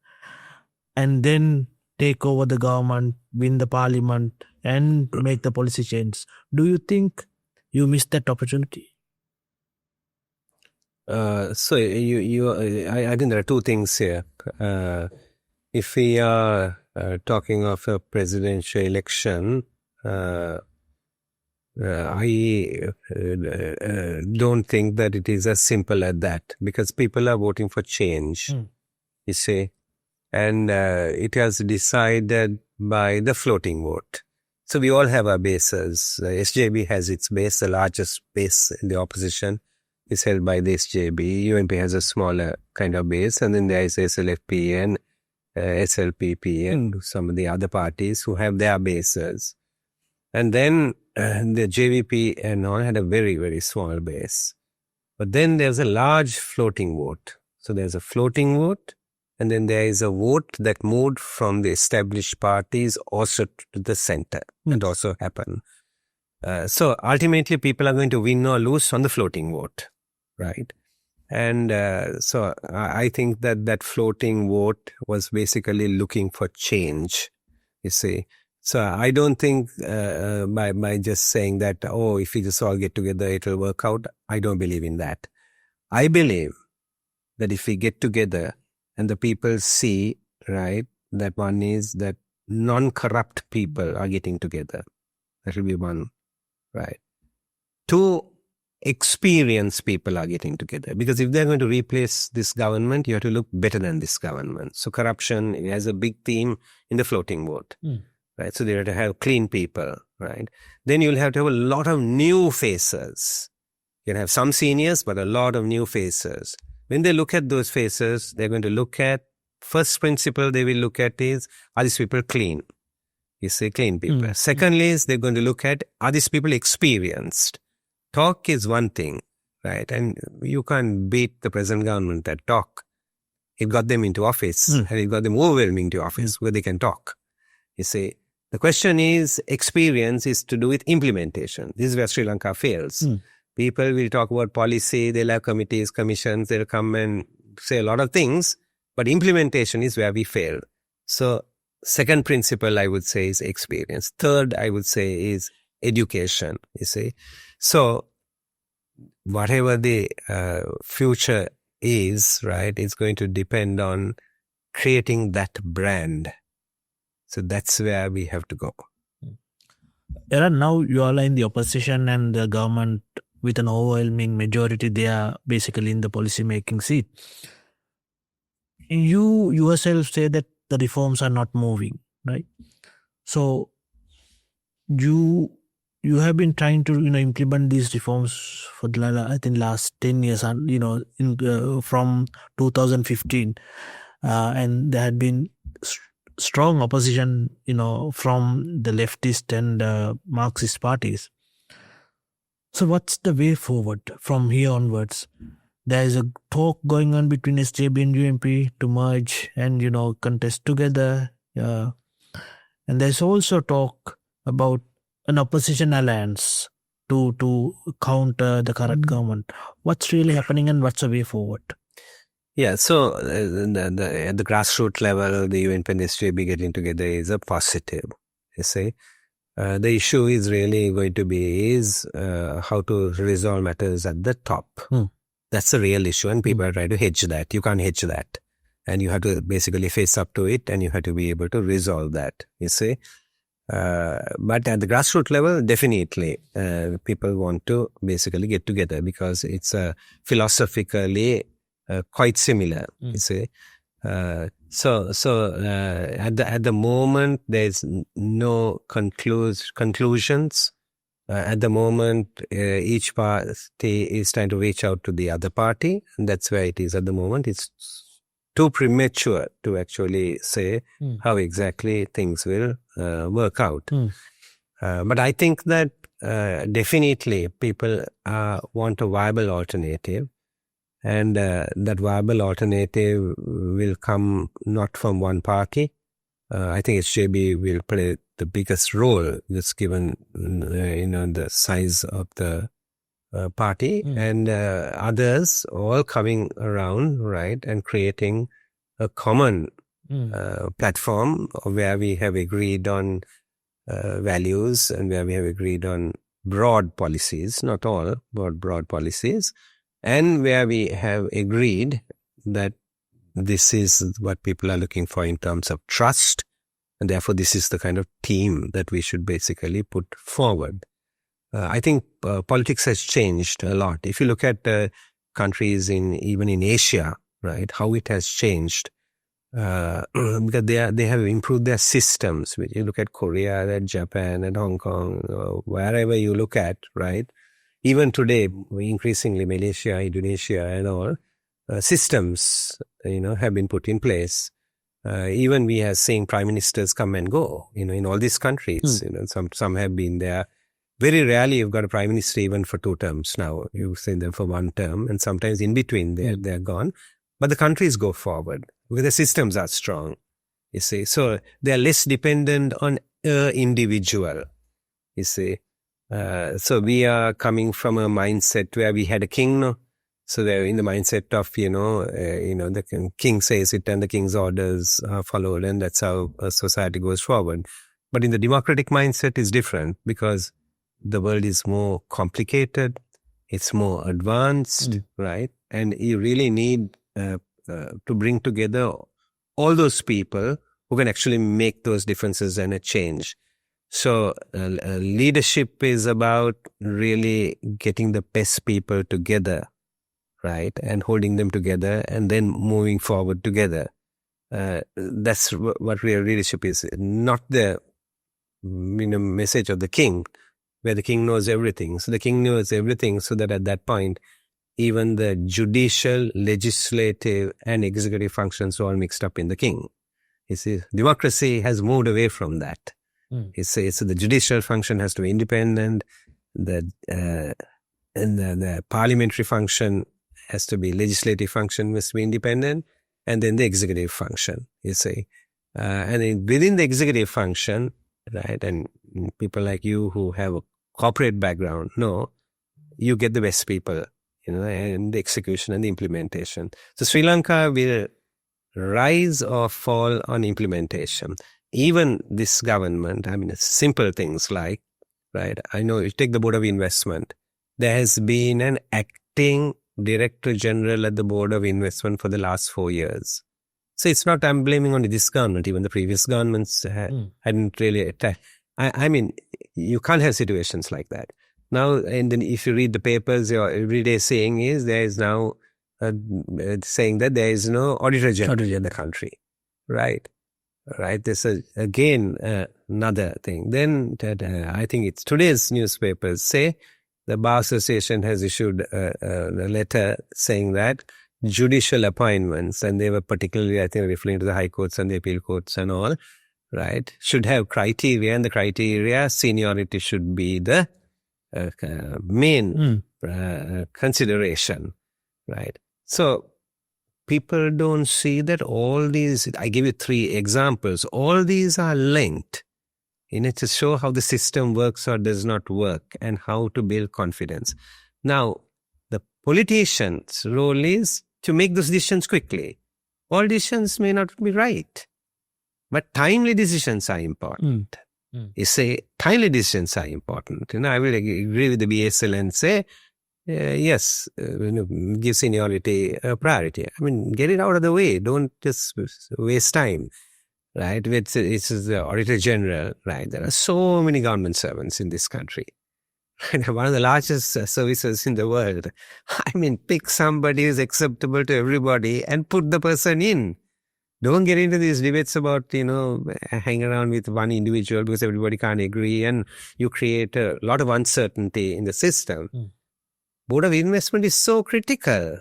and then take over the government, win the parliament, and make the policy change? Do you think you missed that opportunity? I think there are two things here. If we are talking of a presidential election, I don't think that it is as simple as that, because people are voting for change, you see, and it has decided by the floating vote. So we all have our bases. SJB has its base, the largest base in the opposition is held by the SJB. UNP has a smaller kind of base, and then there is SLFP and SLPP and some of the other parties who have their bases. And then the JVP and all had a very, very small base. But then there's a large floating vote. So there's a floating vote, and then there is a vote that moved from the established parties also to the center. That also happened. So ultimately, people are going to win or lose on the floating vote, right? And so I think that floating vote was basically looking for change, you see. So I don't think by just saying that, if we just all get together, it will work out. I don't believe in that. I believe that if we get together and the people see, right, that one is that non-corrupt people are getting together. That will be one, right? Two, experienced people are getting together. Because if they're going to replace this government, you have to look better than this government. So corruption has a big theme in the floating vote. Right, so they have to have clean people, right? Then you'll have to have a lot of new faces. You'll have some seniors, but a lot of new faces. When they look at those faces, they're going to look at, first principle they will look at is, are these people clean? You say clean people. Secondly is, they're going to look at, are these people experienced? Talk is one thing, right? And you can't beat the present government at talk. It got them into office, and it got them overwhelming into office where they can talk. You see, the question is, experience is to do with implementation. This is where Sri Lanka fails. People will talk about policy, they'll have committees, commissions, they'll come and say a lot of things, but implementation is where we fail. So, second principle I would say is experience. Third I would say is education, you see. So, whatever the future is, right, it's going to depend on creating that brand. So that's where we have to go. Eran, now you all are in the opposition and the government with an overwhelming majority, they are basically in the policy making seat. You yourself say that the reforms are not moving, right? So you have been trying to implement these reforms for the, I think, last 10 years, from 2015, and there had been strong opposition, from the leftist and Marxist parties. So what's the way forward from here onwards? There is a talk going on between SJB and UNP to merge and, contest together. And there's also talk about an opposition alliance to counter the current government. What's really happening and what's the way forward? Yeah, so at the grassroots level, the UN ministry be getting together is a positive, you see. The issue is really going to be how to resolve matters at the top. That's the real issue, and people are trying to hedge that. You can't hedge that. And you have to basically face up to it, and you have to be able to resolve that, you see. But at the grassroots level, definitely, people want to basically get together because it's philosophically quite similar, you see. So at the moment, there's no conclusions. At the moment, each party is trying to reach out to the other party, and that's where it is at the moment. It's too premature to actually say how exactly things will work out. But I think that definitely people want a viable alternative. And that viable alternative will come not from one party. I think SJB will play the biggest role, just given the size of the party, and others all coming around, right, and creating a common platform where we have agreed on values and where we have agreed on broad policies, not all, but broad policies. And where we have agreed that this is what people are looking for in terms of trust, and therefore this is the kind of team that we should basically put forward. I think politics has changed a lot. If you look at countries even in Asia, right, how it has changed, because they have improved their systems. When you look at Korea, at Japan, at Hong Kong, wherever you look at, right. Even today, increasingly Malaysia, Indonesia and all, systems, have been put in place. Even we are seeing prime ministers come and go, in all these countries. Some have been there. Very rarely you've got a prime minister even for 2 terms now. You've seen them for 1 term, and sometimes in between they're gone. But the countries go forward because the systems are strong, you see. So they're less dependent on an individual, you see. So we are coming from a mindset where we had a king, no? So they're in the mindset of, the king says it and the king's orders are followed, and that's how a society goes forward. But in the democratic mindset is different because the world is more complicated, it's more advanced, right? And you really need to bring together all those people who can actually make those differences and a change. So leadership is about really getting the best people together, right? And holding them together and then moving forward together. That's what real leadership is. Not the message of the king, where the king knows everything. So the king knows everything so that at that point, even the judicial, legislative and executive functions are all mixed up in the king. You see, democracy has moved away from that. It's the judicial function has to be independent, and the parliamentary function has to be, legislative function must be independent, and then the executive function, you see. And within the executive function, right, and people like you who have a corporate background, you get the best people, and the execution and the implementation. So Sri Lanka will rise or fall on implementation. Even this government, simple things like, right, I know you take the Board of Investment. There has been an acting Director General at the Board of Investment for the last 4 years. So it's not, I'm blaming only this government, even the previous governments hadn't really attacked. You can't have situations like that. Now, and then if you read the papers, your everyday saying is there is now saying that there is no Auditor General in the country, right? Right. This is again another thing. Then I think it's today's newspapers say the Bar Association has issued a letter saying that judicial appointments, and they were particularly, I think, referring to the high courts and the appeal courts and all, right, should have criteria, and the criteria, seniority should be the main consideration, right? So people don't see that all these, I give you 3 examples, all these are linked. to show how the system works or does not work and how to build confidence. Now, the politician's role is to make those decisions quickly. All decisions may not be right, but timely decisions are important. You say timely decisions are important. I will agree with the BSL and say, yes, give seniority a priority. Get it out of the way. Don't just waste time, right? It's the Auditor General, right? There are so many government servants in this country. One of the largest services in the world. Pick somebody who's acceptable to everybody and put the person in. Don't get into these debates about, hang around with one individual because everybody can't agree and you create a lot of uncertainty in the system. Board of Investment is so critical.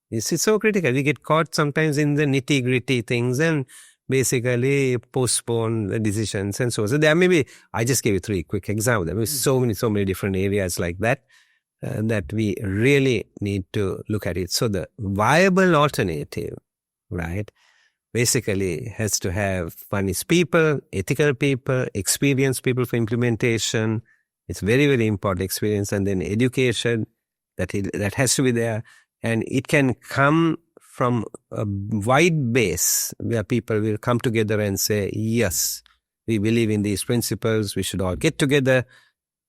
This is so critical. We get caught sometimes in the nitty-gritty things and basically postpone the decisions and so on. So there may be, I just gave you 3 quick examples. There are so many different areas like that that we really need to look at it. So the viable alternative, right, basically has to have honest people, ethical people, experienced people for implementation. It's very, very important experience. And then education, that has to be there. And it can come from a wide base where people will come together and say, yes, we believe in these principles, we should all get together,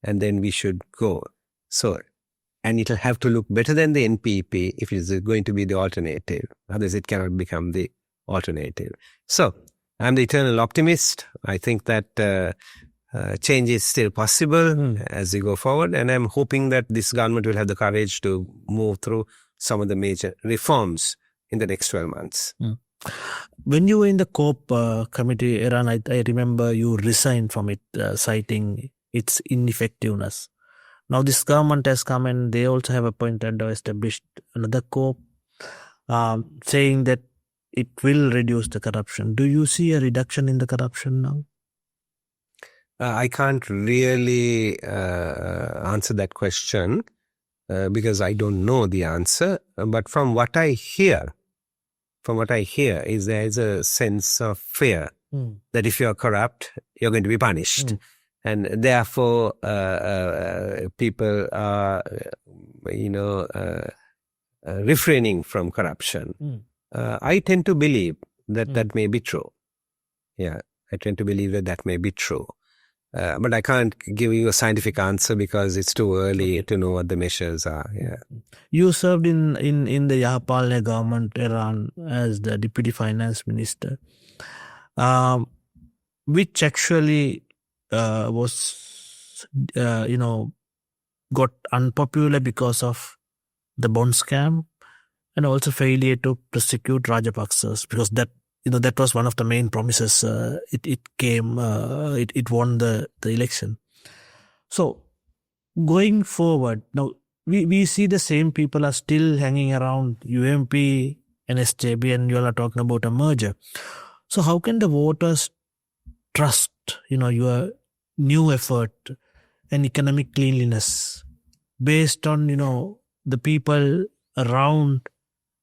and then we should go. So, and it'll have to look better than the NPP if it is going to be the alternative. Otherwise, it cannot become the alternative. So, I'm the eternal optimist. I think that change is still possible as we go forward, and I'm hoping that this government will have the courage to move through some of the major reforms in the next 12 months. When you were in the COPE committee, Eran, I remember you resigned from it, citing its ineffectiveness. Now this government has come and they also have appointed or established another COPE, saying that it will reduce the corruption. Do you see a reduction in the corruption now? I can't really answer that question because I don't know the answer. But from what I hear is there is a sense of fear that if you're corrupt, you're going to be punished. And therefore, people are, refraining from corruption. I tend to believe that may be true. Yeah, I tend to believe that may be true. But I can't give you a scientific answer because it's too early to know what the measures are. Yeah. You served in the Yahapalne government, Eran, as the Deputy Finance Minister, which actually was, got unpopular because of the bond scam and also failure to prosecute Rajapaksas, because that was one of the main promises. It won the election. So going forward, now we see the same people are still hanging around UMP and SJB, and you all are talking about a merger. So how can the voters trust, your new effort and economic cleanliness based on, the people around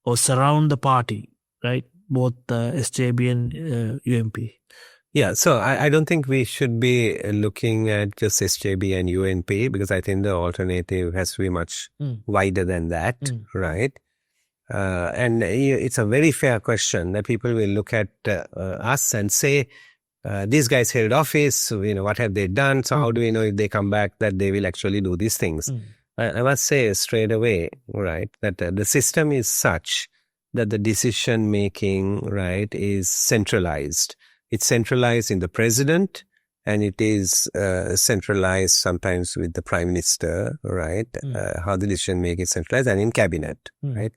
or surround the party, right? Both SJB and UMP. Yeah, so I don't think we should be looking at just SJB and UNP because I think the alternative has to be much wider than that, right? And it's a very fair question that people will look at us and say, these guys held office, so, what have they done? So how do we know if they come back that they will actually do these things? I must say straight away, right, that the system is such that the decision making, right, is centralized. It's centralized in the president, and it is centralized sometimes with the prime minister, right? How the decision making is centralized, and in cabinet, right?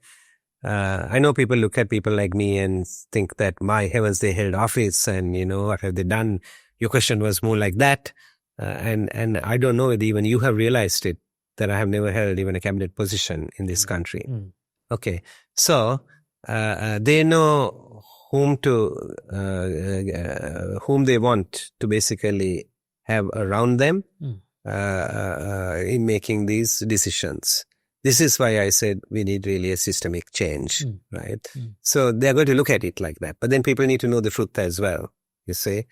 I know people look at people like me and think that, my heavens, they held office, and what have they done? Your question was more like that, and I don't know whether even you have realized it, that I have never held even a cabinet position in this country. Okay, so they know whom they want to basically have around them in making these decisions. This is why I said we need really a systemic change, right? So they're going to look at it like that. But then people need to know the truth as well, you see.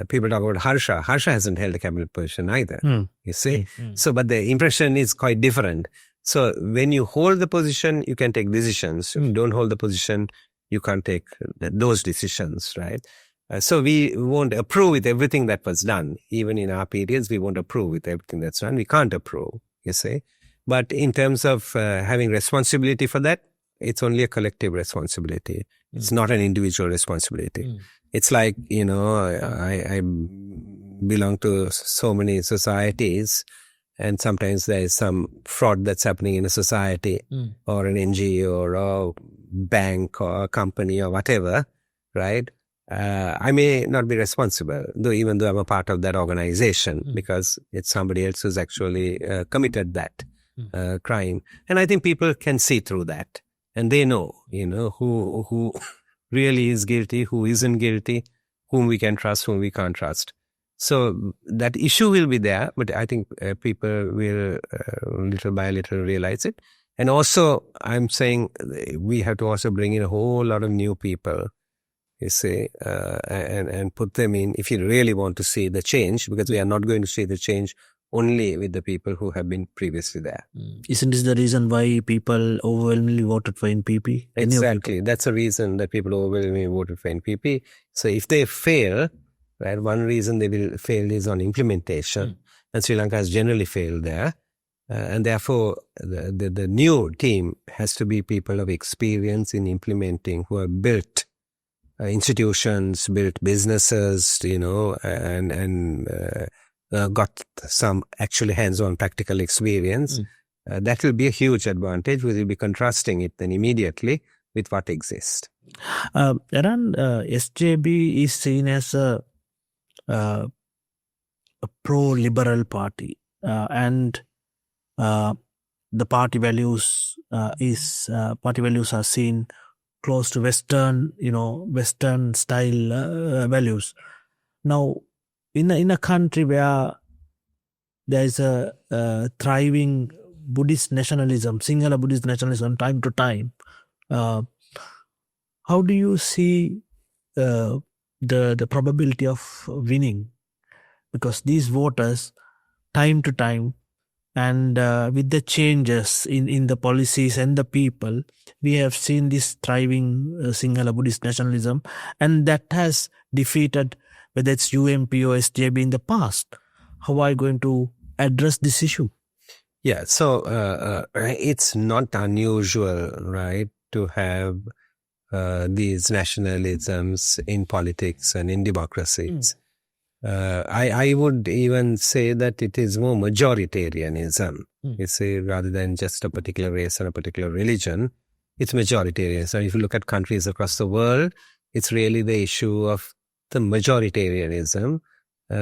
People talk about Harsha. Harsha hasn't held a cabinet position either, you see. So, but the impression is quite different. So, when you hold the position, you can take decisions. If you don't hold the position, you can't take those decisions, right? So, we won't approve with everything that was done. Even in our periods, we won't approve with everything that's done. We can't approve, you see. But in terms of having responsibility for that, it's only a collective responsibility. It's not an individual responsibility. It's like, I belong to so many societies, and sometimes there is some fraud that's happening in a society or an NGO or a bank or a company or whatever, right? I may not be responsible, even though I'm a part of that organization, because it's somebody else who's actually committed that crime. And I think people can see through that, and they know, who really is guilty, who isn't guilty, whom we can trust, whom we can't trust. So that issue will be there, but I think people will little by little realize it. And also, I'm saying we have to also bring in a whole lot of new people, you see, and put them in if you really want to see the change, because we are not going to see the change only with the people who have been previously there. Isn't this the reason why people overwhelmingly voted for NPP? Exactly. That's the reason that people overwhelmingly voted for NPP. So if they fail, right, one reason they will fail is on implementation. And Sri Lanka has generally failed there. And therefore, the new team has to be people of experience in implementing, who have built institutions, built businesses, and got some actually hands-on practical experience. That will be a huge advantage. We will be contrasting it then immediately with what exists. Eran, SJB is seen as a pro-liberal party, and the party values are seen close to Western style values. Now, in a country where there is a thriving Buddhist nationalism, Sinhala Buddhist nationalism, time to time, how do you see the probability of winning? Because these voters, time to time, and with the changes in the policies and the people, we have seen this thriving Sinhala Buddhist nationalism, and that has defeated whether it's UMP or SJB in the past. How are you going to address this issue? Yeah, so it's not unusual, right, to have these nationalisms in politics and in democracies. I would even say that it is more majoritarianism, you see, rather than just a particular race or a particular religion. It's majoritarianism. So if you look at countries across the world, it's really the issue of the majoritarianism,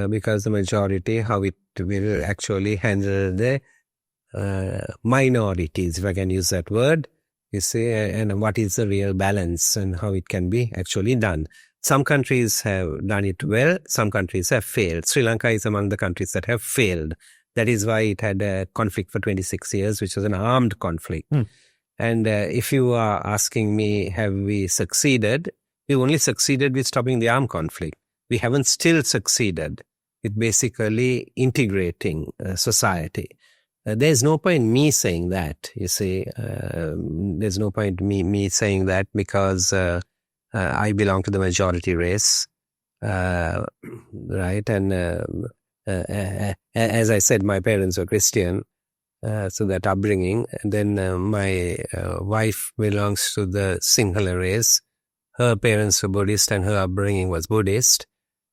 because the majority, how it will actually handle the minorities, if I can use that word, you see, and what is the real balance and how it can be actually done. Some countries have done it well, some countries have failed. Sri Lanka is among the countries that have failed. That is why it had a conflict for 26 years, which was an armed conflict. And if you are asking me, have we succeeded? We only succeeded with stopping the armed conflict. We haven't still succeeded with basically integrating society. There's no point me saying that, you see. There's no point me saying that because I belong to the majority race, right? And as I said, my parents were Christian, so that upbringing. And then my wife belongs to the Sinhala race. Her parents were Buddhist and her upbringing was Buddhist.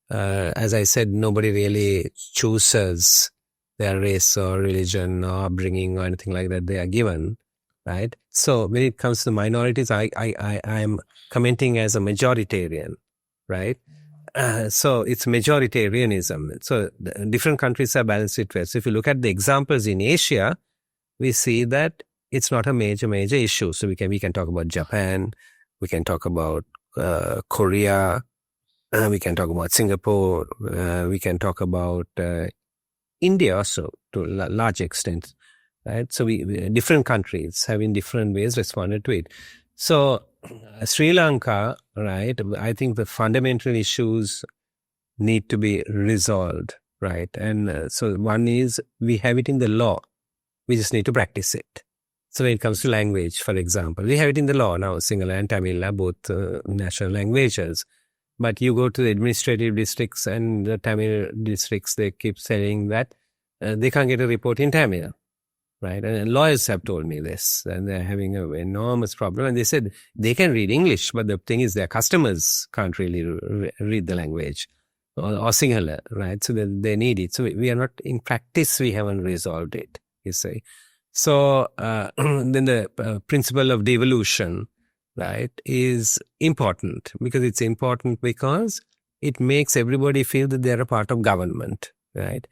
As I said, nobody really chooses their race or religion or upbringing or anything like that. They are given, right? So when it comes to minorities, I am commenting as a majoritarian, right? So it's majoritarianism. So different countries have balanced it well. So if you look at the examples in Asia, we see that it's not a major issue. So we can talk about Japan, we can talk about Korea, we can talk about Singapore, we can talk about India also to a large extent, right? So different countries have in different ways responded to it. So Sri Lanka, right, I think the fundamental issues need to be resolved, right? And so one is we have it in the law. We just need to practice it. So when it comes to language, for example, we have it in the law now. Sinhala and Tamil are both national languages. But you go to the administrative districts and the Tamil districts, they keep saying that they can't get a report in Tamil. Right. And lawyers have told me this, and they're having an enormous problem. And they said they can read English, but the thing is their customers can't really read the language or Sinhala, right? So they need it. So we are not, in practice, we haven't resolved it, you see. So then the principle of devolution, right, is important because it's important because it makes everybody feel that they're a part of government, right?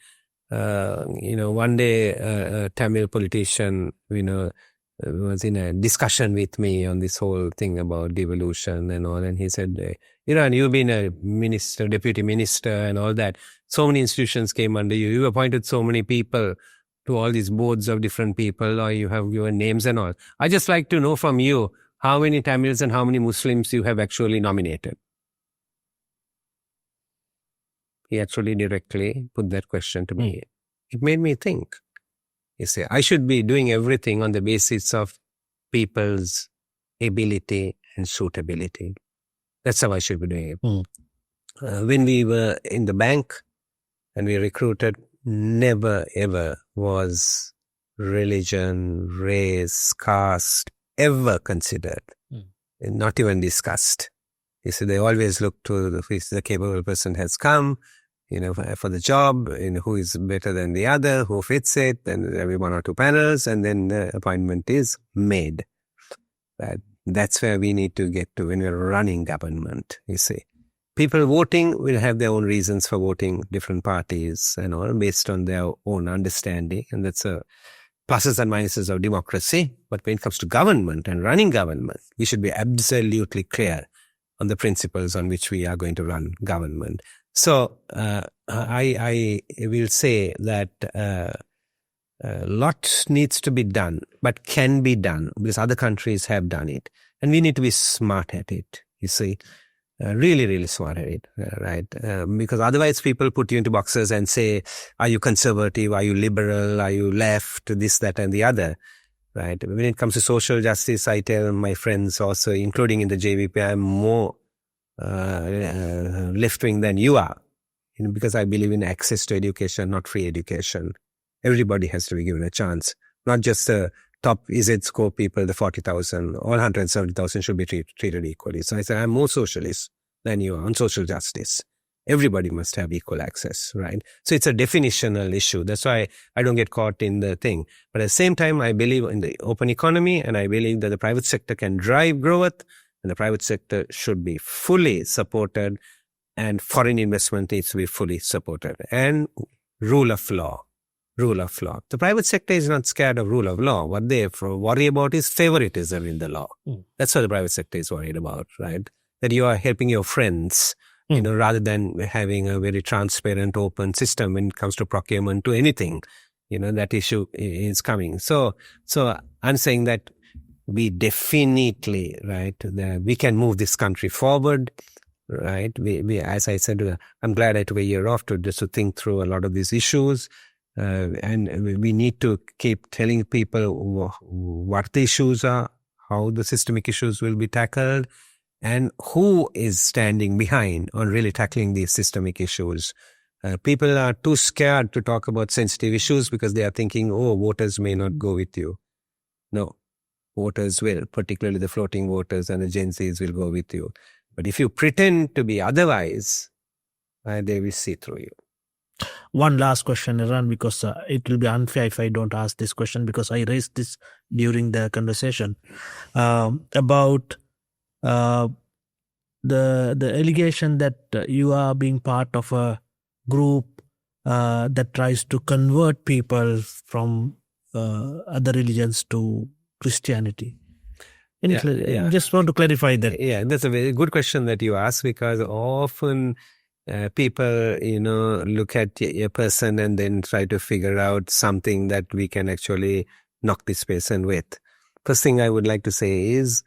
One day a Tamil politician, was in a discussion with me on this whole thing about devolution and all. And he said, Eran, you've been a minister, deputy minister and all that. So many institutions came under you. You appointed so many people to all these boards of different people, or you have your names and all. I just like to know from you how many Tamils and how many Muslims you have actually nominated. He actually directly put that question to me. It made me think. You see, I should be doing everything on the basis of people's ability and suitability. That's how I should be doing it. When we were in the bank and we recruited, never ever was religion, race, caste ever considered. Not even discussed. You see, they always look to the capable person has come, for the job, who is better than the other, who fits it, and every 1 or 2 panels, and then the appointment is made. That's where we need to get to when we're running government, you see. People voting will have their own reasons for voting different parties and all based on their own understanding, and that's a pluses and minuses of democracy. But when it comes to government and running government, we should be absolutely clear on the principles on which we are going to run government. So I will say that a lot needs to be done, but can be done because other countries have done it. And we need to be smart at it, you see, really, really smart at it, right? Because otherwise people put you into boxes and say, are you conservative? Are you liberal? Are you left? This, that, and the other, right? When it comes to social justice, I tell my friends also, including in the JVP, I'm more left-wing than you are, because I believe in access to education, not free education. Everybody has to be given a chance, not just the top EZ score people, the 40,000, all 170,000 should be treated equally. So I say I'm more socialist than you are on social justice. Everybody must have equal access, right? So it's a definitional issue. That's why I don't get caught in the thing. But at the same time, I believe in the open economy, and I believe that the private sector can drive growth, and the private sector should be fully supported, and foreign investment needs to be fully supported. And rule of law. The private sector is not scared of rule of law. What they worry about is favoritism in the law. That's what the private sector is worried about, right? That you are helping your friends, rather than having a very transparent, open system when it comes to procurement to anything. That issue is coming. So I'm saying that we definitely, right, we can move this country forward, right? We as I said, I'm glad I took a year off to think through a lot of these issues. And we need to keep telling people what the issues are, how the systemic issues will be tackled, and who is standing behind on really tackling these systemic issues. People are too scared to talk about sensitive issues because they are thinking, voters may not go with you. No, voters will, particularly the floating voters and the Gen Zs will go with you. But if you pretend to be otherwise, they will see through you. One last question, Eran, because it will be unfair if I don't ask this question because I raised this during the conversation about the allegation that you are being part of a group that tries to convert people from other religions to Christianity. Just want to clarify that. Yeah, that's a very good question that you ask, because often people, look at a person and then try to figure out something that we can actually knock this person with. First thing I would like to say is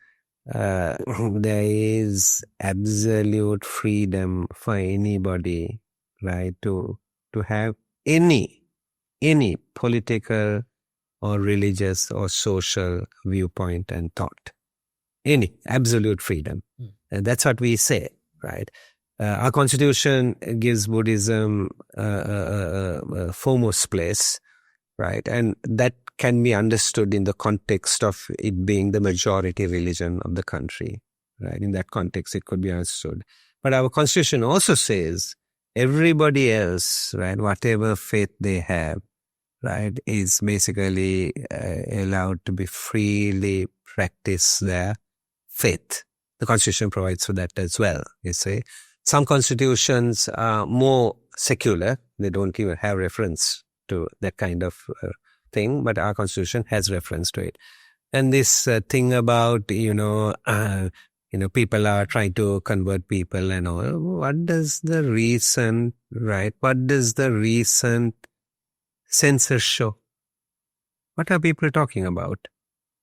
there is absolute freedom for anybody, right, to have any political or religious or social viewpoint and thought. Any absolute freedom. And that's what we say, right? Our constitution gives Buddhism a foremost place, right? And that can be understood in the context of it being the majority religion of the country, right? In that context, it could be understood. But our constitution also says everybody else, right, whatever faith they have, right, is basically allowed to be freely practice their faith. The constitution provides for that as well, you see. Some constitutions are more secular. They don't even have reference to that kind of thing, but our constitution has reference to it. And this thing about, people are trying to convert people and all. What does the recent census show? What are people talking about?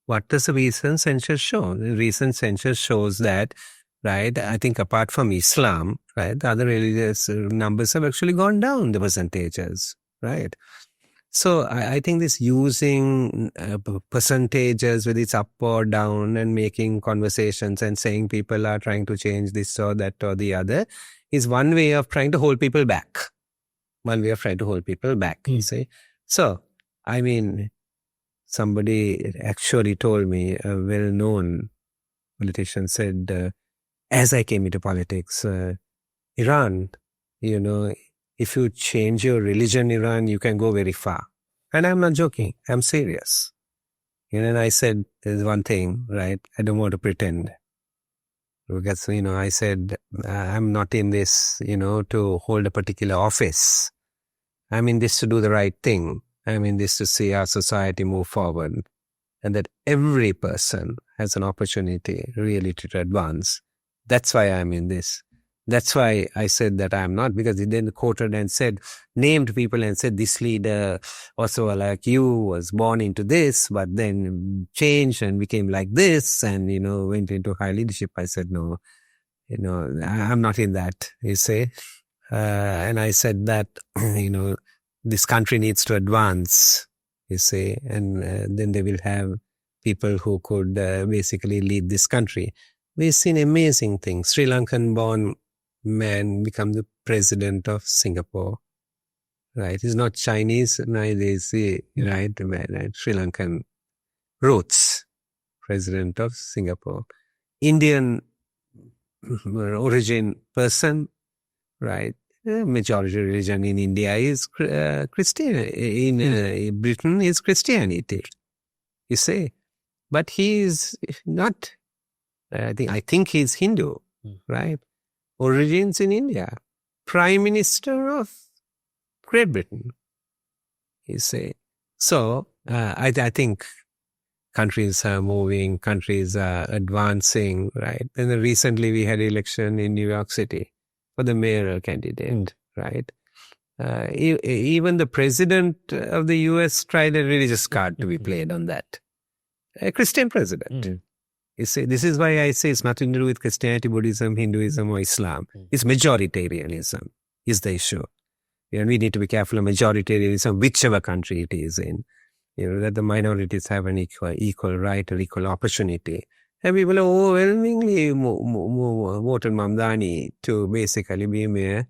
What does the recent census show? The recent census shows that, right, I think apart from Islam, right, the other religious numbers have actually gone down, the percentages, right? So I think this using percentages, whether it's up or down, and making conversations and saying people are trying to change this or that or the other is one way of trying to hold people back. You see. So, I mean, somebody actually told me, a well-known politician said, as I came into politics, Iran, if you change your religion, Iran, you can go very far. And I'm not joking. I'm serious. And I said, there's one thing, right? I don't want to pretend. Because, I said, I'm not in this, to hold a particular office. I'm in this to do the right thing. I'm in this to see our society move forward. And that every person has an opportunity really to advance. That's why I'm in this. That's why I said that I'm not, because he then quoted and said, named people and said, this leader also like you was born into this, but then changed and became like this and, went into high leadership. I said, no, I'm not in that, you say. And I said that, this country needs to advance, you say, and then they will have people who could basically lead this country. We've seen amazing things. Sri Lankan born man become the president of Singapore, right? He's not Chinese, neither is he, right? Sri Lankan roots, president of Singapore. Indian origin person, right? The majority religion in India is Christian. In Britain is Christianity, you say. But he is not, I think he's Hindu, right? Origins in India. Prime Minister of Great Britain, you say. So, I think countries are moving, countries are advancing, right? And then recently we had election in New York City for the mayoral candidate, right? Even the president of the US tried a religious card to be played on that. A Christian president. You see, this is why I say it's nothing to do with Christianity, Buddhism, Hinduism, or Islam. It's majoritarianism is the issue. We need to be careful of majoritarianism, whichever country it is in. That the minorities have an equal right or equal opportunity. And people overwhelmingly voted Mamdani to basically be mayor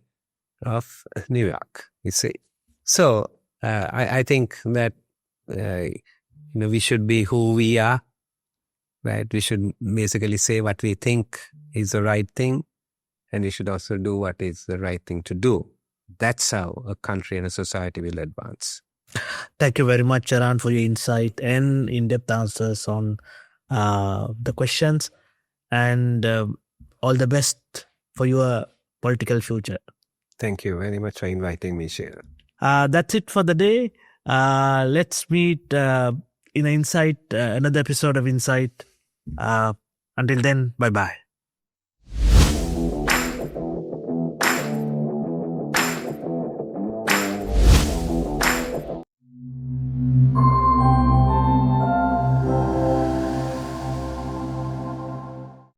of New York, you see. So, I think that, we should be who we are. Right, we should basically say what we think is the right thing, and we should also do what is the right thing to do. That's how a country and a society will advance. Thank you very much, Eran, for your insight and in-depth answers on the questions, and all the best for your political future. Thank you very much for inviting me, Sheila. That's it for the day. Let's meet in Insight, another episode of Insight. Until then, bye-bye.